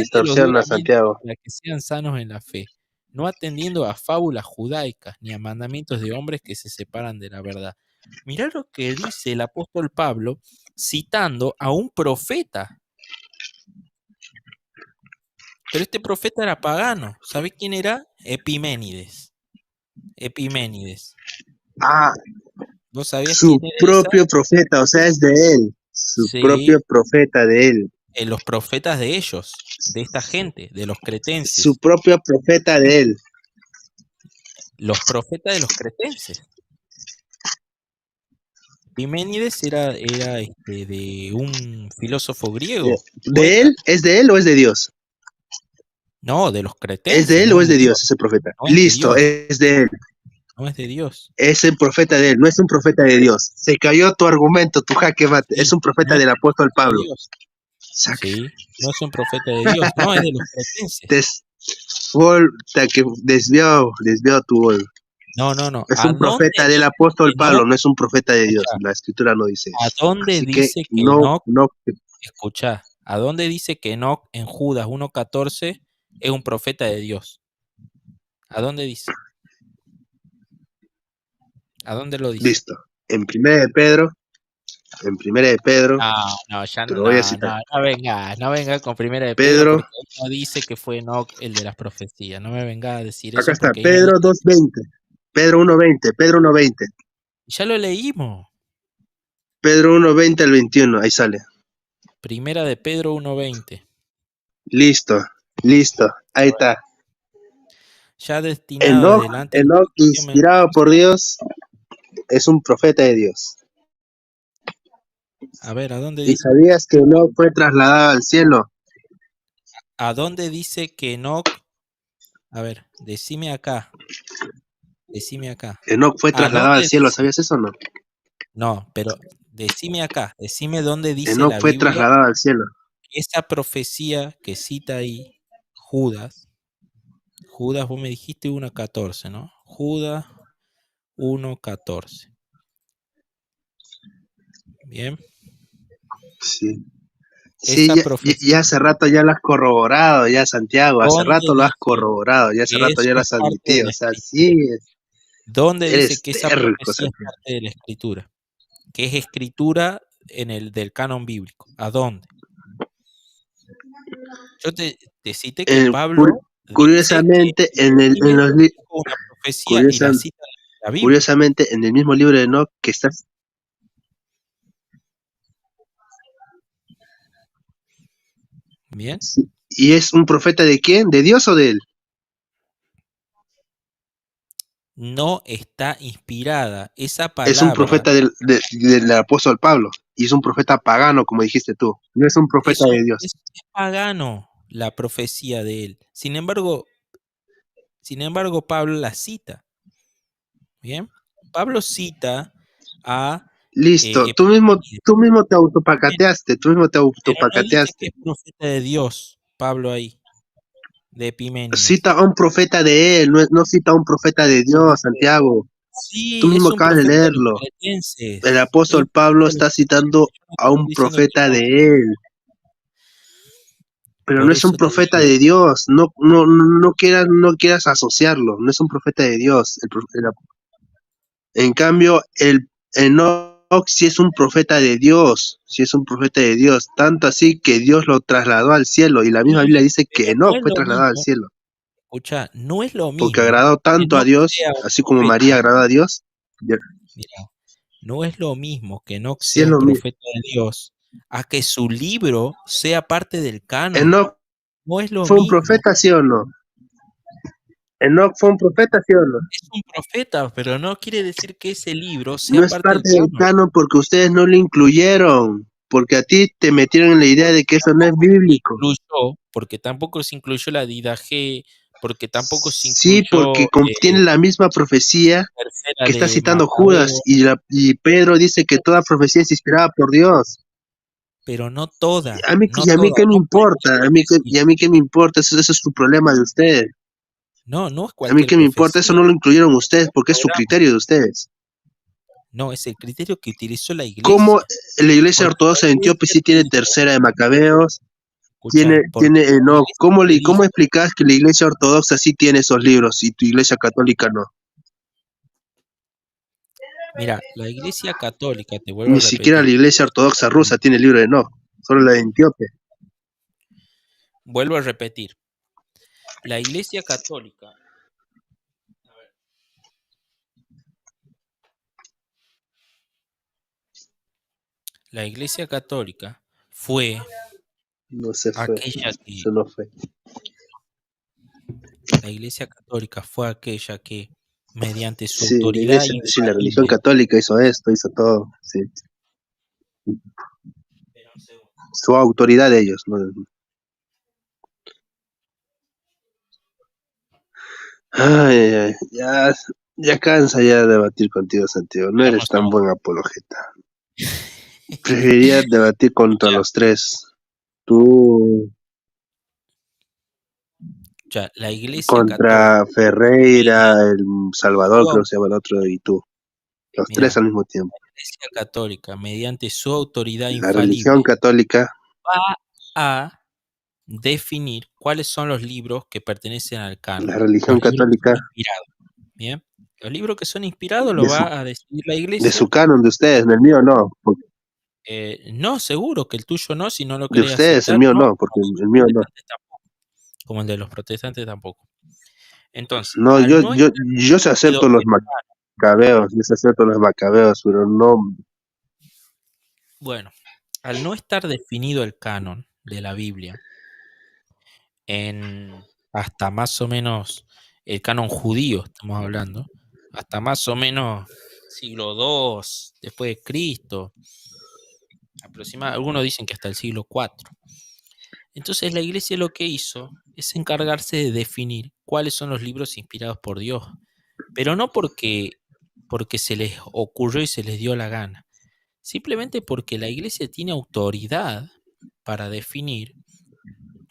distorsiona, duramente Santiago. para que sean sanos en la fe, no atendiendo a fábulas judaicas ni a mandamientos de hombres que se separan de la verdad. Mirá lo que dice el apóstol Pablo citando a un profeta. Pero este profeta era pagano. ¿Sabés quién era? Epiménides. Epiménides. Ah, ¿Vos sabías quién su era esa? propio profeta, o sea, es de él, su Sí, propio profeta de él, los profetas de ellos, de esta gente, de los su cretenses. propio profeta de él. Los profetas de los cretenses. Epiménides era de un filósofo griego, ¿De poeta. él? ¿Es de él o es de Dios? No, de los ¿Es de cretenses, él no o es es de de Dios. Dios ese profeta? No es de Listo, Dios, es de él. no es de Dios. Es el profeta de él, no es un profeta de Dios. Se cayó tu argumento, tu jaque mate. Es Sí, un profeta no es del un apóstol profeta de Pablo. Dios. Saca. Sí, no es un profeta de Dios, no, es de los cretenses. Que desvió tu gol. No, no, no. Es ¿A un dónde profeta del dice que apóstol no? Pablo, no es un profeta de Dios. Escucha, La escritura no dice ¿a eso. dónde Así que dice que no, Enoc? no. Escucha, ¿a dónde dice que Enoc en Judas 1.14 es un profeta de Dios? ¿A dónde dice? ¿A dónde lo dice? Listo. En primera de Pedro, No, no, ya te lo voy a no, citar. no venga con primera de Pedro Pedro, porque ahí no dice que fue Enoc el de las profecías. No me venga a decir acá eso está, porque ahí no Pedro dice. 2:20, Pedro 1:20, Pedro 1:20, Ya lo leímos. Pedro 1:20 al 21, ahí sale. Primera de Pedro 1.20. Listo, ahí está. Ya destinado adelante la Enoch, salvación inspirado por Dios, es un profeta de Dios. A ver, ¿a dónde ¿Y dice? sabías que Enoch fue trasladado al cielo? ¿A dónde dice que Enoc? A ver, decime acá. Decime acá. Enoch fue ¿A trasladado al dónde cielo, dice? ¿sabías eso o no? No, pero decime acá. Decime dónde dice Enoch la fue Biblia trasladado al cielo. que esa profecía que cita ahí Judas. Judas, vos me dijiste 1.14, ¿no? Judas 1.14. Bien. Sí. Sí, Esa ya profecía, hace rato ya lo has corroborado, ya Santiago, hace ¿dónde rato lo has dice corroborado, ya hace que rato eso ya lo es has parte de admitido, la o sea, escritura? sí, ¿Dónde dice eres que esa terco, profecía es Santiago. parte de la escritura? Que es escritura en el del canon bíblico. ¿A dónde? Yo te cité que En- Pablo cur- dice que curiosamente, Epiménides dijo una profecía y la curiosa- cita en la Biblia. curiosamente, en el mismo libro de Enoch que estás, Bien. ¿y es un profeta de quién? ¿De Dios o de él? No está inspirada esa Es un palabra. profeta del apóstol Pablo, y es un profeta pagano, como dijiste tú, no es un profeta Eso de Dios. es pagano la profecía de él. Sin embargo, Pablo la cita. Bien. Pablo cita a Listo, Epimenides, tú mismo te autopacateaste, tú mismo te pero no dice que autopacateaste. es profeta de Dios, Pablo ahí. de Epimenides. Cita a un profeta de él, no cita a un profeta de Dios, Santiago. Tú Sí, mismo es un acabas de profeta de los leerlo. cretenses. El Es apóstol un Pablo profeta de los está citando cretenses. Yo no a estoy un diciendo que profeta no. de él, pero no Por es un eso te profeta digo, de Dios. No quieras asociarlo. No es un profeta de Dios. En cambio, el Enoc sí es un profeta de Dios. Sí es un profeta de Dios. Tanto así que Dios lo trasladó al cielo. Y la misma Biblia sí, dice que pero no Enoc es fue lo trasladado al mismo. cielo. Escucha, no es lo Porque mismo agradó que tanto a Enoch Dios, sea un así como María profeta. agradó a Dios. Mira, no es lo mismo que Enoch Sí sea es un lo mismo. profeta de Dios a que su libro sea parte del canon. Enoc No es lo fue un mismo. profeta, ¿sí o no? Enoc fue un profeta, ¿sí o no? Es un profeta, pero no quiere decir que ese libro sea No es parte del parte del canon. canon porque ustedes no lo incluyeron. Porque a ti te metieron en la idea de que eso no es Tampoco se bíblico. incluyó, porque tampoco se incluyó la Didaje, porque tampoco se Sí, porque incluyó contiene la misma profecía tercera que está de citando Judas Macabeo, y Pedro dice que toda profecía es inspirada por Dios. pero no toda, A mí, no y a mí toda, qué me no importa, cualquier profecía. y a mí qué me importa, eso es su problema de ustedes. No, no es A mí cualquier qué me importa, eso profecía. no lo incluyeron ustedes porque es su Programa. criterio de ustedes. No, es el criterio que utilizó la ¿Cómo iglesia. la iglesia Porque la ortodoxa de Antioquía iglesia sí te tiene dijo, tercera de Macabeos, escucha, porque tiene la Enoc? iglesia te ¿Cómo dijo, explicás que la iglesia ortodoxa sí tiene esos libros y tu iglesia católica no? mira, la iglesia católica, te vuelvo a Ni siquiera la repetir, iglesia ortodoxa rusa tiene el libro de Enoch, solo la de Antioquia. vuelvo a repetir, la iglesia católica, la iglesia católica fue No se fue, aquella que, eso no fue. la iglesia católica fue aquella que, mediante su Sí, autoridad la religión infalible, católica hizo esto, hizo todo, sí. espera un segundo. Su autoridad de ellos, ¿no? Ay, ay, ya cansa ya de debatir contigo, Santiago. No eres Hagamos tan algo. buen apologeta. Preferiría debatir contra Escucha, los tres. Tú escucha, la iglesia católica, contra Ferreira, mediante el Salvador, su, creo au- que se llama el otro, y tú. Los tres mira, al mismo tiempo. la iglesia católica, mediante su autoridad La religión infalible, católica, va a definir cuáles son los libros que pertenecen al la canon, religión los libros que son católica inspirados. Bien, los libros que son inspirados lo de su, va a decidir la de su iglesia. canon de ustedes, del mío no. No, seguro que el tuyo no, si no lo De querés ustedes, el aceptar, mío no, no, porque el mío no. como el de los protestantes tampoco. Entonces, No, al no estar yo se definido acepto los el canon, macabeos, yo se acepto los macabeos, pero no. bueno, al no estar definido el canon de la Biblia, en hasta más o menos el canon judío, estamos hablando, hasta más o menos siglo II después de Cristo, aproximadamente, algunos dicen que hasta el siglo IV. Entonces la iglesia lo que hizo es encargarse de definir cuáles son los libros inspirados por Dios, pero no porque se les ocurrió y se les dio la gana, simplemente porque la iglesia tiene autoridad para definir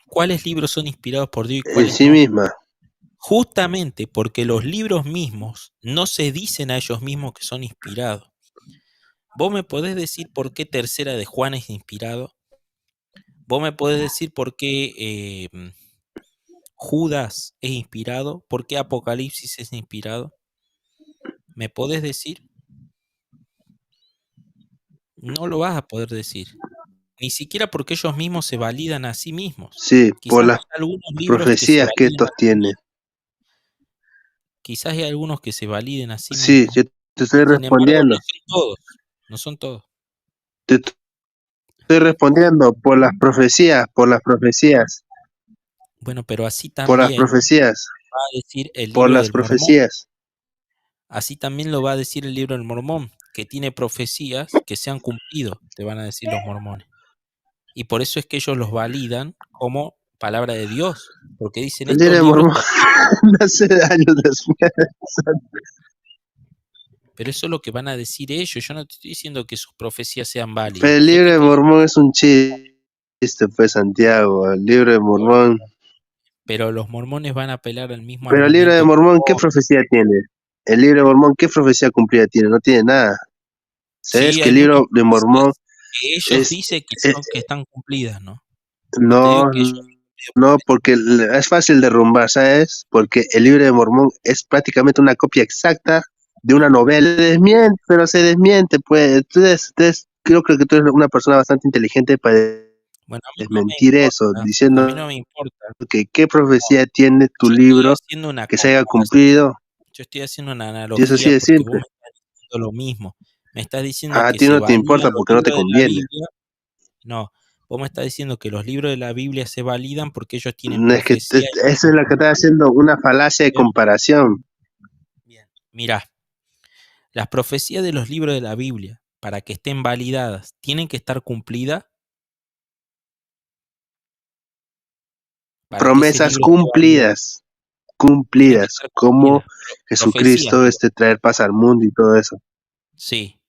cuáles libros son inspirados por Dios y En cuáles sí no. misma. Justamente porque los libros mismos no se dicen a ellos mismos que son inspirados. ¿Vos me podés decir por qué Tercera de Juan es inspirado? ¿Vos me podés decir por qué Judas es inspirado? ¿Por qué Apocalipsis es inspirado? ¿Me podés decir? No lo vas a poder decir. Ni siquiera porque ellos mismos se validan a sí mismos. Sí, por Quizás las hay algunos libros que se profecías que validen estos a sí tienen. mismos. Quizás hay algunos que se validen a sí Sí, mismos. yo te estoy Sin embargo, respondiendo. no son todos. No son todos. Te estoy respondiendo por las profecías, Bueno, pero así por las también profecías, va a decir el por libro las del Mormón. profecías. Así también lo va a decir el libro del Mormón, que tiene profecías que se han cumplido, te van a decir los mormones. Y por eso es que ellos los validan como palabra de Dios, porque dicen El libro estos de libros Mormón nace años después. pero eso es lo que van a decir ellos. Yo no te estoy diciendo que sus profecías sean Pero válidas. el Yo libro te de estoy Mormón es un chiste, pues, Santiago. El libro de Mormón. pero los mormones van a apelar al mismo Pero el libro de argumento. Mormón, ¿qué profecía tiene? El libro de Mormón, ¿qué profecía cumplida tiene? No tiene nada. ¿Sabes Sí, que hay el muchas libro de Mormón profecías que ellos es... dicen es- que están cumplidas, ¿no? No te digo no, que ellos han cumplido no, porque es fácil derrumbar, ¿sabes? Porque el libro de Mormón es prácticamente una copia exacta de una novela. Se desmiente, pero se desmiente, pues. Creo que tú eres una persona bastante inteligente para Bueno, a mí no me desmentir eso, importa, a mí no diciendo me importa. que qué profecía tiene tu Yo estoy libro haciendo una que se haya comparación, cumplido. yo estoy haciendo una Y eso sí analogía es porque vos simple. me estás diciendo lo mismo. Me estás diciendo A que ti se no te validan importa los porque no te libros de la conviene. Biblia. No, vos me estás diciendo que los libros de la Biblia se validan porque ellos tienen No, es que profecía y eso es lo que está haciendo una falacia de bien, comparación. bien. Mirá, las profecías de los libros de la Biblia, para que estén validadas, tienen que estar cumplidas para que ese Promesas libro esté válido, tienen que cumplidas, estar como cumplidas. Profecías, Jesucristo digo. traer paz al mundo y todo eso. Sí,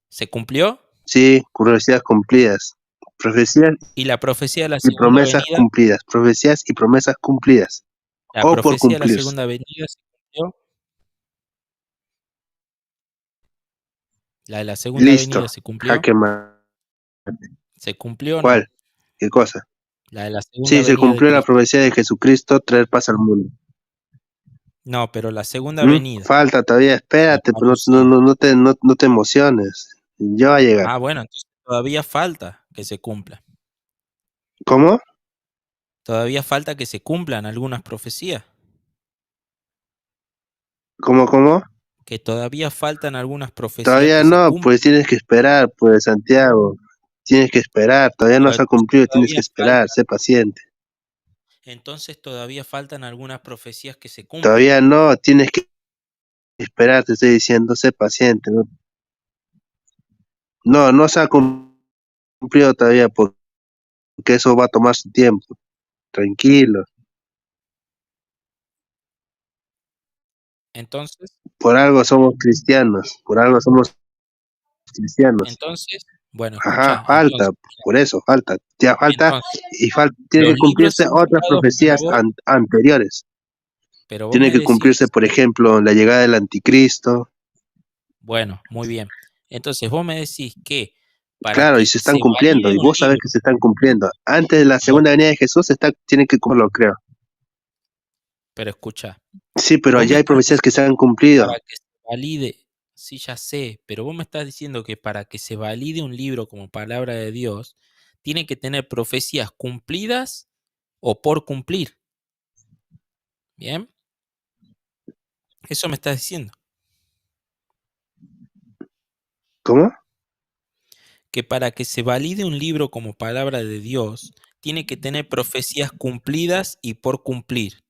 ¿se cumplió? Sí, profecías cumplidas. Profecías Y la profecía de la y segunda promesas venida, cumplidas. Profecías y promesas cumplidas. la O por profecía de la cumplirse. segunda venida se cumplió. La de la segunda Listo. venida se cumplió. Jaque mate. ¿Se cumplió o no? ¿Cuál? ¿Qué cosa? La de la segunda Sí, se venida de cumplió la Cristo. profecía de Jesucristo traer paz al mundo. No, pero la segunda venida, Falta todavía, la espérate, pero parucía. no te emociones. Ya va a llegar. Ah, bueno, entonces todavía falta que se cumpla. ¿Cómo? Todavía falta que se cumplan algunas profecías. ¿Cómo? Que todavía faltan algunas profecías Todavía que se no, pues cumplan. tienes que esperar, pues Santiago. Tienes que esperar, todavía no Pero se ha cumplido, tienes que esperar, sé paciente. entonces todavía faltan algunas profecías que se cumplan. Todavía no, tienes que esperar, te estoy diciendo, sé paciente. No se ha cumplido todavía porque eso va a tomar su tiempo. Tranquilo, Entonces, por algo somos cristianos, por algo somos cristianos. bueno, Ajá, escucha, falta, por eso falta, ya falta entonces, y tiene los que libros cumplirse otras sellados para profecías vos, anteriores. pero vos Tiene me que cumplirse, decís, por ejemplo, la llegada del anticristo. bueno, muy bien. Entonces vos me decís que para Claro, y que se están se cumpliendo, valide y un vos sabés libro, que se están cumpliendo. Antes de la no, segunda venida de Jesús, tiene que cumplirlo, creo. pero escucha, Sí, pero vos me allá hay estás profecías que se diciendo han que cumplido. para que se valide, sí, ya sé, pero vos me estás diciendo que para que se valide un libro como palabra de Dios, tiene que tener profecías cumplidas o por cumplir. ¿Bien? Eso me estás diciendo. ¿Cómo? Que para que se valide un libro como palabra de Dios, tiene que tener profecías cumplidas y por cumplir.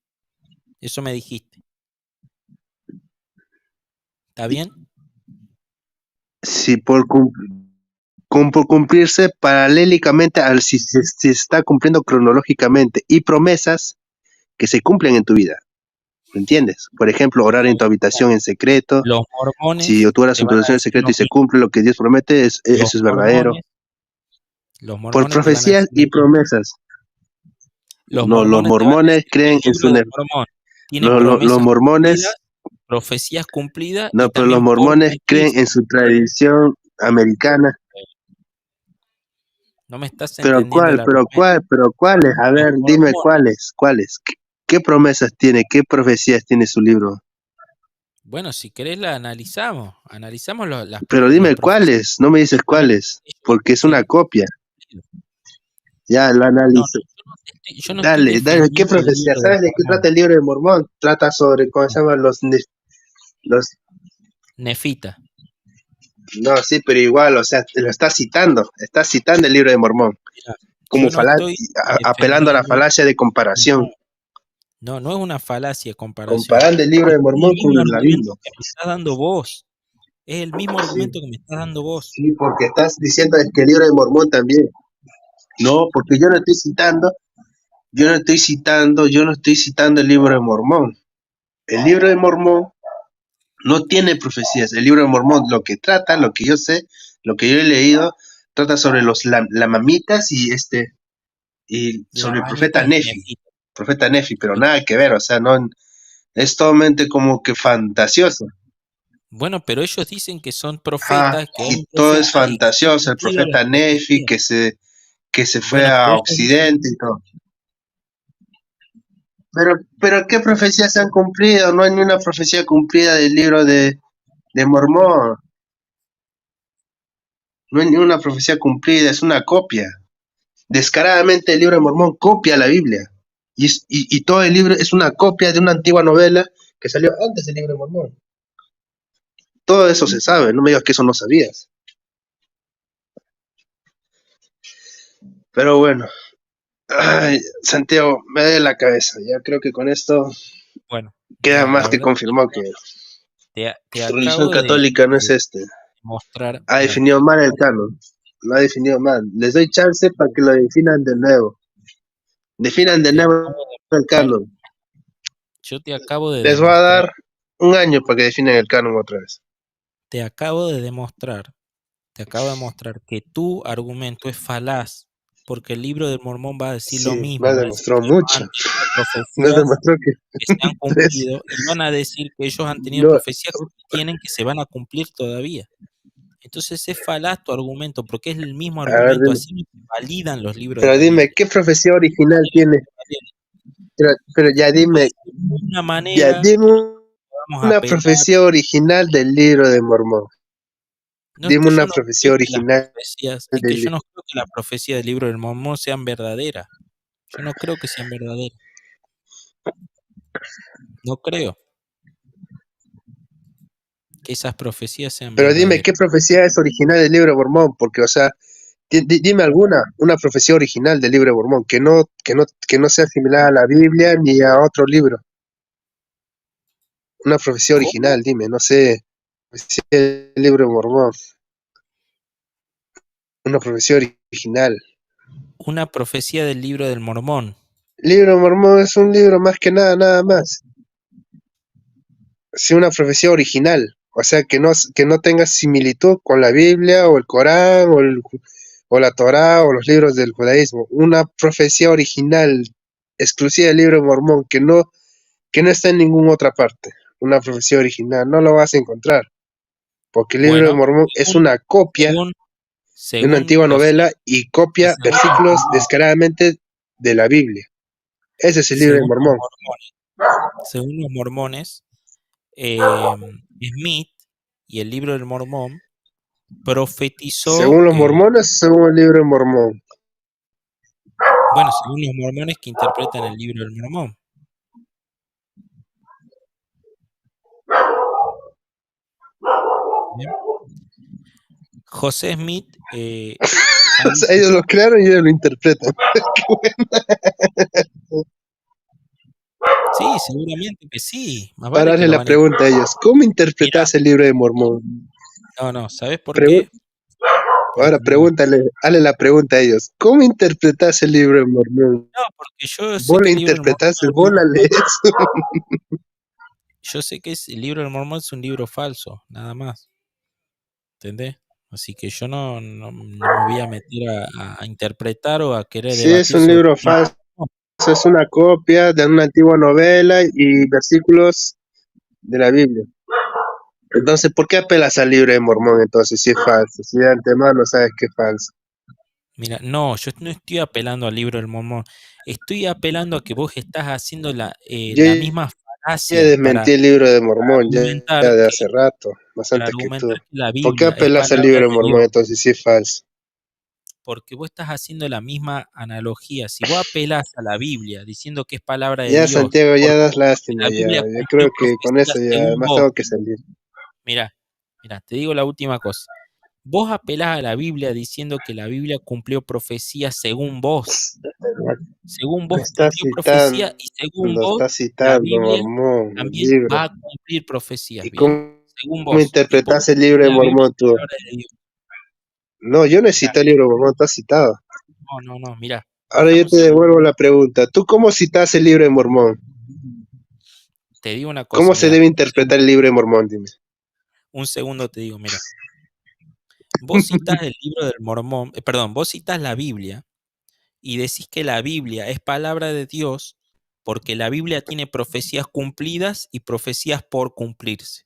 Eso me dijiste. ¿Está bien? Sí, por cumplirse paralélamente si se está cumpliendo cronológicamente y promesas que se cumplen en tu vida. ¿Me entiendes? Por ejemplo, orar en tu habitación en secreto. Los Si mormones tú oras te en tu van a habitación en decir secreto lo y se mismo. cumple lo que Dios promete, Los eso es verdadero. mormones, los Por mormones te van a profecías decir lo y mismo. promesas. Los No, los mormones te van a mormones decir que creen el en libro su... de Mormón tiene los promesas cumplidas, mormones... profecías cumplidas y No, pero los también por mormones cumplir. creen en su tradición americana. No me estás entendiendo el ¿Cuál? argumento. Pero cuáles? A Los ver, dime mormones, cuáles. ¿Qué promesas tiene? ¿Qué profecías tiene su libro? bueno, si querés la analizamos. Analizamos Pero las dime profecías cuáles, no me dices supuestamente cuáles, ellos porque es se una copia. cumplido. Ya, la No, analizo. yo no estoy Dale, ¿qué defendiendo el profecía? libro de ¿Sabes de qué Mormón. trata el libro de Mormón? Trata sobre, ¿cómo se llaman los... Nefita. No, sí, pero igual, o sea, te lo está citando el libro de Mormón, Mira, como yo no estoy apelando a la defendiendo. falacia de comparación, No, no es una falacia de comparación. comparando el libro Es de Mormón el con mismo la Biblia. argumento que me estás dando vos. Es el mismo Sí, argumento que me estás dando vos. sí, porque estás diciendo que el libro de Mormón también. No, porque yo no estoy citando el libro de Mormón. El libro de Mormón no tiene profecías. El libro de Mormón lo que trata, lo que yo sé, lo que yo he leído, trata sobre los lamamitas y sobre el profeta Lamanitas y Nefi. Nefita. profeta Nefi, pero nada que ver, o sea, no, es totalmente como que fantasioso. Bueno, pero ellos dicen que son Ah, profetas, que hay y un todo es profeta y que se han fantasioso, el cumplido las profeta Nefi profecías. que se fue Bueno, pero a ellos dicen, Occidente y todo. Pero ¿qué profecías se han cumplido? No hay ni una profecía cumplida del libro de Mormón. No hay ni una profecía cumplida, es una copia. Descaradamente el libro de Mormón copia la Biblia. Y todo el libro es una copia de una antigua novela que salió antes del libro de Mormón. Todo eso se sabe, no me digas que eso no sabías. Pero bueno, ay, Santiago, me duele la cabeza. Ya creo que con esto bueno, queda mira, la más que verdad confirmado que te tu religión acabo católica no es de este. mostrar, Ha mira, definido mal el canon. Lo ha definido mal. Les doy chance para que lo definan de nuevo. Definan de te nuevo acabo de el mostrar, canon. yo te acabo de Les voy a demostrar, dar un año para que definen el canon otra vez. te acabo de demostrar, te acabo de mostrar que tu argumento es falaz, porque el libro del Mormón va a decir lo Sí, me ha mismo, va a decir demostrado que ellos mucho. han tenido Me profecías demostró que que se han tres. cumplido y van a decir que ellos han tenido No, profecías que tienen que se van a cumplir todavía. Entonces es falaz tu argumento, porque es el mismo a ver, argumento, dime. así no se validan los libros de Pero la dime, Biblia. ¿qué profecía original Manera tiene? que se validan. Pero ya No puede dime, ser una ya manera dime que vamos a una apelar. profecía original del libro de Mormón. No es Dime que yo una no profecía creo que las original profecías, es que del yo libro. no creo que la profecía del libro del Mormón sean verdaderas. Yo no creo que sean verdaderas. No creo que esas profecías sean Pero dime, ¿qué verdaderas. profecía es original del libro de Mormón? Porque, o sea, dime alguna, una profecía original del libro de Mormón, que no sea similar a la Biblia ni a otro libro. Una profecía ¿Cómo? original, dime, no sé, profecía del libro de Mormón, una profecía original. Una profecía del libro del Mormón. El libro de Mormón es un libro más que nada, nada más. Sí, una profecía original, o sea, que no tenga similitud con la Biblia o el Corán o la Torá o los libros del judaísmo. Una profecía original, exclusiva del libro de Mormón, que no está en ninguna otra parte. Una profecía original, no lo vas a encontrar, porque el libro de Bueno, Mormón es una copia según, de una según antigua los, novela y copia según los versículos mormones, descaradamente de la Biblia. Ese es el libro de según los Mormón. mormones, según los mormones, eh, Smith y el libro del Mormón profetizó, Según los mormones, según el libro de Mormón. bueno, según los mormones que interpretan el libro del Mormón. ¿Bien? José Smith ha O sea, dicho, ellos lo crearon y ellos lo interpretan. sí, seguramente que sí, más Ahora vale que hazle lo la van a pregunta a ellos. ¿Cómo mira, interpretas el libro de Mormón? no, ¿sabes por Pregun- qué? Ahora Porque mira, pregúntale, hazle la pregunta a ellos. ¿Cómo interpretas el libro de Mormón? no, porque yo sé ¿Vos que lo el libro del Mormón interpretás? es un ¿Vos libro la lees? falso. Yo sé que el libro del Mormón es un libro falso, nada más, ¿entendés? Así que yo no me voy a meter a interpretar o a querer Sí, es debatir un sobre libro el libro falso. del Mormón. Es una copia de una antigua novela y versículos de la Biblia. Entonces, ¿por qué apelas al libro de Mormón entonces si es falso? Si de antemano sabes que es falso. Mira, no, yo no estoy apelando al libro del Mormón, estoy apelando a que vos estás haciendo Yo la misma ya falacia desmentí el libro de Mormón ya argumentar de que, hace rato, más para antes que tú. argumentar que la ¿Por qué Biblia es apelas al palabra libro de de Mormón Dios, entonces si es falso? porque vos estás haciendo la misma analogía. Si vos apelás a la Biblia diciendo que es palabra de Ya, Dios, Santiago, ya porque das lástima, la ya. Biblia Yo cumplió creo que con profecías eso ya, según además vos, tengo que salir. mira, te digo la última cosa. Vos apelás a la Biblia diciendo que la Biblia cumplió profecías según vos Está cumplió profecía citando, y según vos está la citando Biblia Mormón, el también libro. va a cumplir profecías, ¿Y ¿bien? cómo Según vos. ¿Y por interpretas qué el libro de la Biblia Mormón es tú? palabra de Dios? No, yo no he Mirá, citado el libro de Mormón, está citado. no, mirá, Ahora déjame yo un te segundo. devuelvo la pregunta. ¿Tú cómo citas el libro de Mormón? Te digo una ¿Cómo cosa, se mirá, debe interpretar el libro de Mormón? Dime. un segundo te digo, mira. Vos citás el libro del Mormón, perdón, vos citás la Biblia y decís que la Biblia es palabra de Dios porque la Biblia tiene profecías cumplidas y profecías por cumplirse.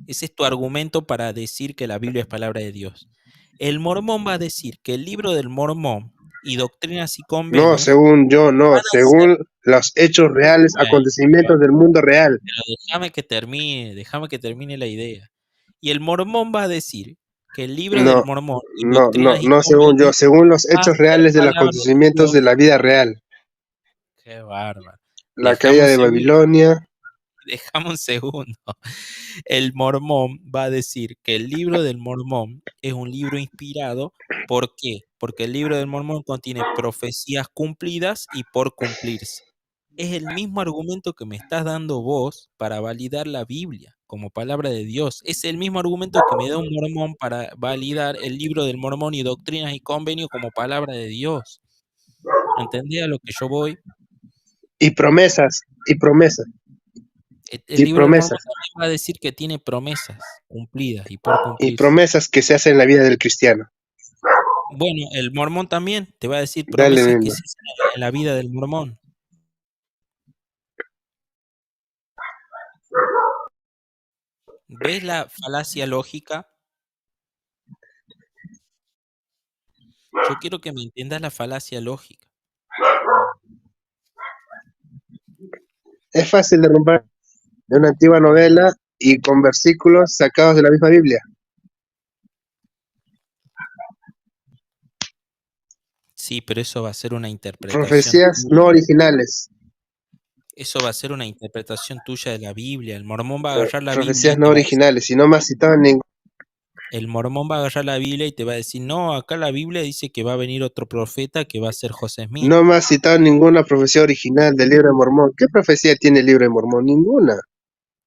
Ese es tu argumento para decir que la Biblia es palabra de Dios. El mormón va a decir que el libro del mormón y doctrinas y No, convenios según yo, no. van a ser... Según los hechos reales, Bueno, acontecimientos del mundo real. pero déjame que termine la idea. Y el mormón va a decir que el libro del No, mormón y no, no, doctrinas y no según yo. convenios Según los va a hechos ser reales de los palabra de acontecimientos Dios. de la vida real. Qué bárbaro. La Déjame caída un de segundo. Babilonia. Déjame un segundo. El mormón va a decir que el libro del mormón es un libro inspirado. ¿Por qué? Porque el libro del mormón contiene profecías cumplidas y por cumplirse. Es el mismo argumento que me estás dando vos para validar la Biblia como palabra de Dios. Es el mismo argumento que me da un mormón para validar el libro del mormón y doctrinas y convenios como palabra de Dios. ¿Entendés a lo que yo voy? Y promesas. Y promesas. El Y libro del mormón promesas. también va a decir que tiene promesas cumplidas y por Y cumplirse. promesas que se hacen en la vida del cristiano. Bueno, el mormón también te va a decir Dale, promesas que mismo. se hacen en la vida del mormón. ¿Ves la falacia lógica? Yo quiero que me entiendas la falacia lógica. Es fácil de romper de una antigua novela y con versículos sacados de la misma Biblia. Sí, pero eso va a ser una interpretación Profecías tuya. no originales. Eso va a ser una interpretación tuya de la Biblia. El mormón va a agarrar la Biblia Profecías y no te va a decir, originales. Y no me has citado ningún. el mormón va a agarrar la Biblia y te va a decir, no, acá la Biblia dice que va a venir otro profeta que va a ser José Smith. No me has citado ninguna profecía original del libro de Mormón. ¿Qué profecía tiene el libro de Mormón? Ninguna.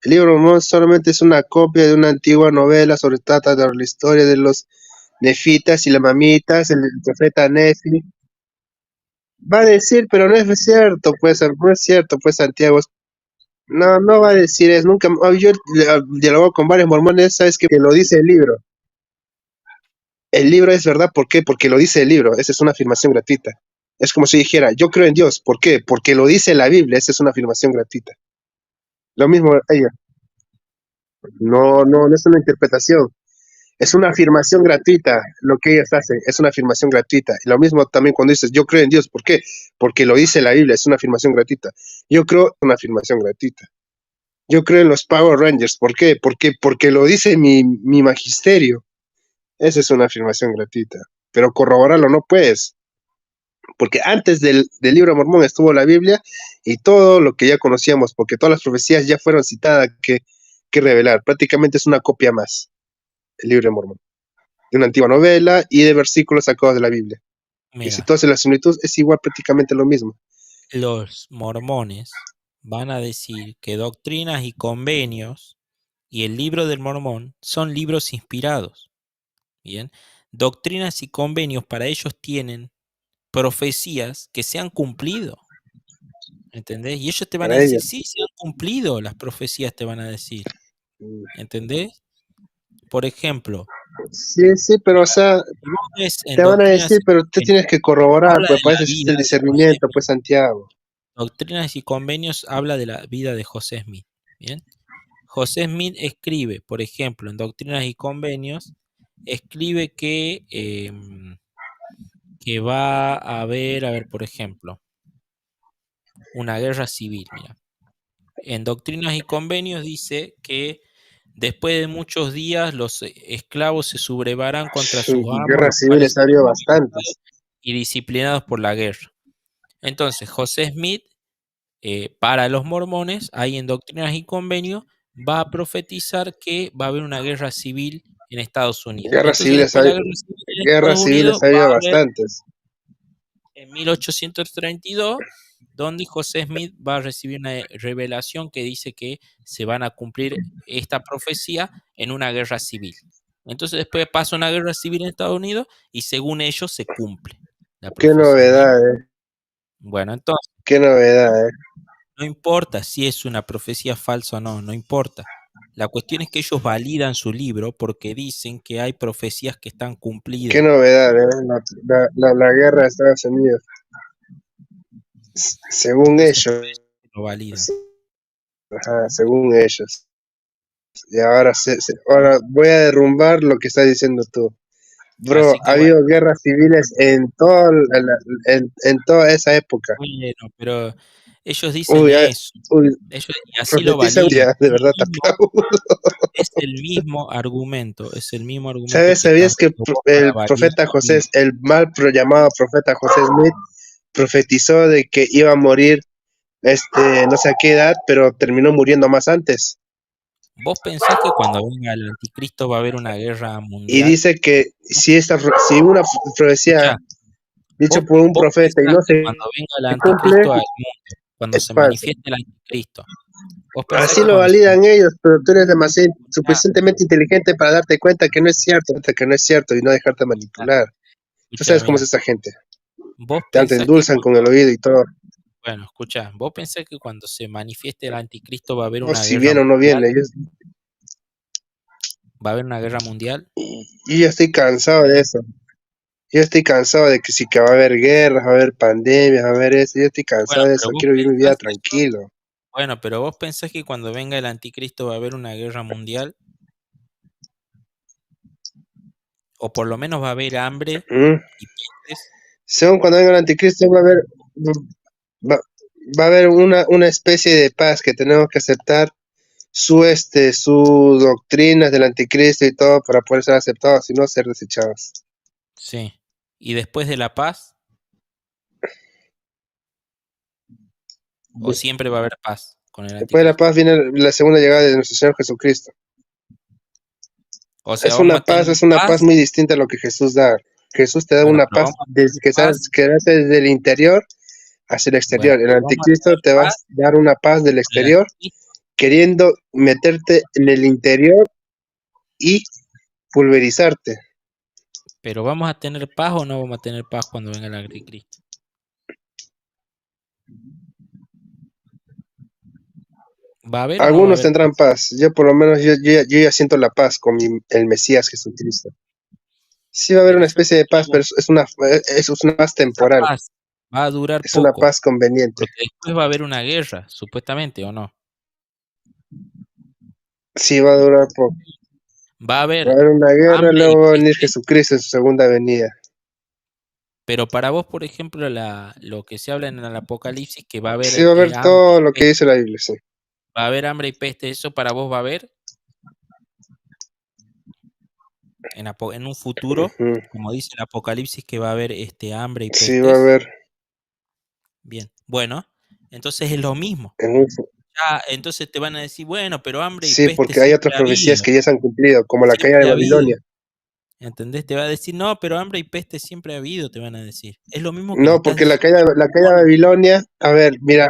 El libro de Mormón solamente es una copia de una antigua novela sobre trata de la historia de los nefitas y las mamitas, el profeta Nefi. Va a decir, pero no es cierto, pues, no es cierto, pues, Santiago. No, no va a decir eso, nunca. Yo dialogo con varios mormones, ¿sabes qué? Que lo dice el libro. El libro es verdad, ¿por qué? Porque lo dice el libro, esa es una afirmación gratuita. Es como si dijera, yo creo en Dios, ¿por qué? Porque lo dice la Biblia, esa es una afirmación gratuita. Lo mismo ella. No, no, no es una interpretación. Es una afirmación gratuita lo que ellas hacen, es una afirmación gratuita. Y lo mismo también cuando dices, yo creo en Dios, ¿por qué? Porque lo dice la Biblia, es una afirmación gratuita. Yo creo en una afirmación gratuita. Yo creo en los Power Rangers, ¿por qué? Porque lo dice mi magisterio. Esa es una afirmación gratuita. Pero corroborarlo no puedes. Porque antes del libro de Mormón estuvo la Biblia y todo lo que ya conocíamos, porque todas las profecías ya fueron citadas que revelar. Prácticamente es una copia más, el libro de Mormón, de una antigua novela y de versículos sacados de la Biblia. Y si Mira, tú haces la similitud, es igual prácticamente lo mismo. los mormones van a decir que doctrinas y convenios y el libro del mormón son libros inspirados. Bien, doctrinas y convenios para ellos tienen profecías que se han cumplido. ¿Entendés? Y ellos te van a Para decir, ellos. sí, se han cumplido las profecías, te van a decir. Mm. ¿Entendés? Por ejemplo, Sí, sí, pero o sea, si vos ves en te van a doctrinas decir, y pero tú convenios, tienes que corroborar, habla pues de para la eso existe vida el de José discernimiento, Smith. pues Santiago. Doctrinas y convenios habla de la vida de José Smith. Bien. José Smith escribe, por ejemplo, en Doctrinas y Convenios, escribe que va a haber, por ejemplo, una guerra civil. Mira, en Doctrinas y Convenios dice que después de muchos días los esclavos se sublevarán contra sus amos, Guerras los cuales civiles ha serán habido violentados bastantes. y disciplinados por la guerra. Entonces, José Smith, para los mormones, ahí en Doctrinas y Convenios, va a profetizar que va a haber una guerra civil en Estados Unidos. Guerras Entonces, civiles, después de la guerra civil en Estados guerras Unidos, civiles ha va habido a haber bastantes. en 1832, donde José Smith va a recibir una revelación que dice que se van a cumplir esta profecía en una guerra civil. Entonces después pasa una guerra civil en Estados Unidos y según ellos se cumple la Qué profecía. ¿Bien? novedad, Bueno, entonces qué novedad, no importa si es una profecía falsa o no, no importa. La cuestión es que ellos validan su libro porque dicen que hay profecías que están Qué cumplidas. novedad, la guerra de Estados Unidos. Según Eso ellos. lo validan. Ajá, según ellos. Y ahora, ahora voy a derrumbar lo que estás diciendo tú. Bro, Así ha que bueno, habido guerras civiles en toda esa época. pero ellos dicen Uy, eso. uy, Ellos, y así lo profetiza validan. ya, de verdad, tapado. Es el mismo argumento que ¿Sabías que vos para el validar profeta la José, Biblia. el llamado profeta José Smith, profetizó de que iba a morir, no sé a qué edad, pero terminó muriendo más antes? ¿Vos pensás que cuando venga el anticristo va a haber una guerra Y mundial? dice que si una profecía Escuchá, dicho por un vos profeta y pensás no que se cuando venga el cumple, anticristo al mundo, cuando es se falso. manifieste el anticristo, vos pensás Así que lo cuando se validan ellos, pero tú eres demasiado escuchá, suficientemente inteligente para darte cuenta que no es cierto y no dejarte manipular. Tú sabes cómo es mira, esa gente. vos Te pensás que endulzan con el oído y todo. bueno, escuchá, vos pensás que cuando se manifieste el anticristo va a haber No, una si guerra viene o no mundial, viene. va a haber una guerra mundial. Yo ya estoy cansado de eso. Yo estoy cansado de que va a haber guerras, va a haber pandemias, va a haber eso. Yo estoy Bueno, cansado de pero eso. vos Quiero vivir mi vida pensás eso, tranquilo. bueno, pero vos pensás que cuando venga el anticristo va a haber una guerra mundial, o por lo menos va a haber hambre ¿Mm? y pestes. Según cuando venga el anticristo va, va a haber una especie de paz que tenemos que aceptar su doctrinas del anticristo y todo para poder ser aceptados y no ser desechados. Sí. Y después de la paz, o siempre va a haber paz con el Después de la anticristo. paz viene la segunda llegada de nuestro Señor Jesucristo. O sea, vamos a tener Es una paz paz. muy distinta a lo que Jesús da. Jesús te da Bueno, una pero paz vamos a tener paz. que nace desde el interior hacia el Bueno, exterior. El pero vamos a anticristo tener te va a paz dar una paz del con el exterior, anticristo. queriendo meterte en el interior y pulverizarte. Pero vamos a tener paz o no vamos a tener paz cuando venga el anticristo. ¿Va a haber o no va a Algunos haber tendrán paz? paz. Yo por lo menos yo ya siento la paz con el Mesías Jesucristo. Sí va a haber Pero una yo te especie de paz, digo, pero es una paz esa temporal. paz va a durar Es una poco, paz conveniente. porque después va a haber una guerra, supuestamente, ¿o no? Sí va a durar poco. Va a Va a haber haber una guerra, hambre y luego va a venir peste, Jesucristo en su segunda venida. pero para vos, por ejemplo, lo que se habla en el Apocalipsis, que va a haber Sí va a haber hambre y todo lo que peste, dice la Biblia, sí. va a haber hambre y peste, ¿eso para vos va a haber en un futuro? Ujú. Como dice el Apocalipsis, que va a haber hambre y Sí va a pestes. haber Bien, bueno, entonces es lo mismo. en un Entonces te van a decir, bueno, pero hambre y sí, peste porque hay otras siempre ha profecías habido, que ya se han cumplido, como la caída de siempre ha habido. Babilonia. ¿Entendés? Te va a decir, no, pero hambre y peste siempre ha habido, te van a decir. Es lo mismo que le No, estás porque diciendo la caída de Babilonia, a ver, mira,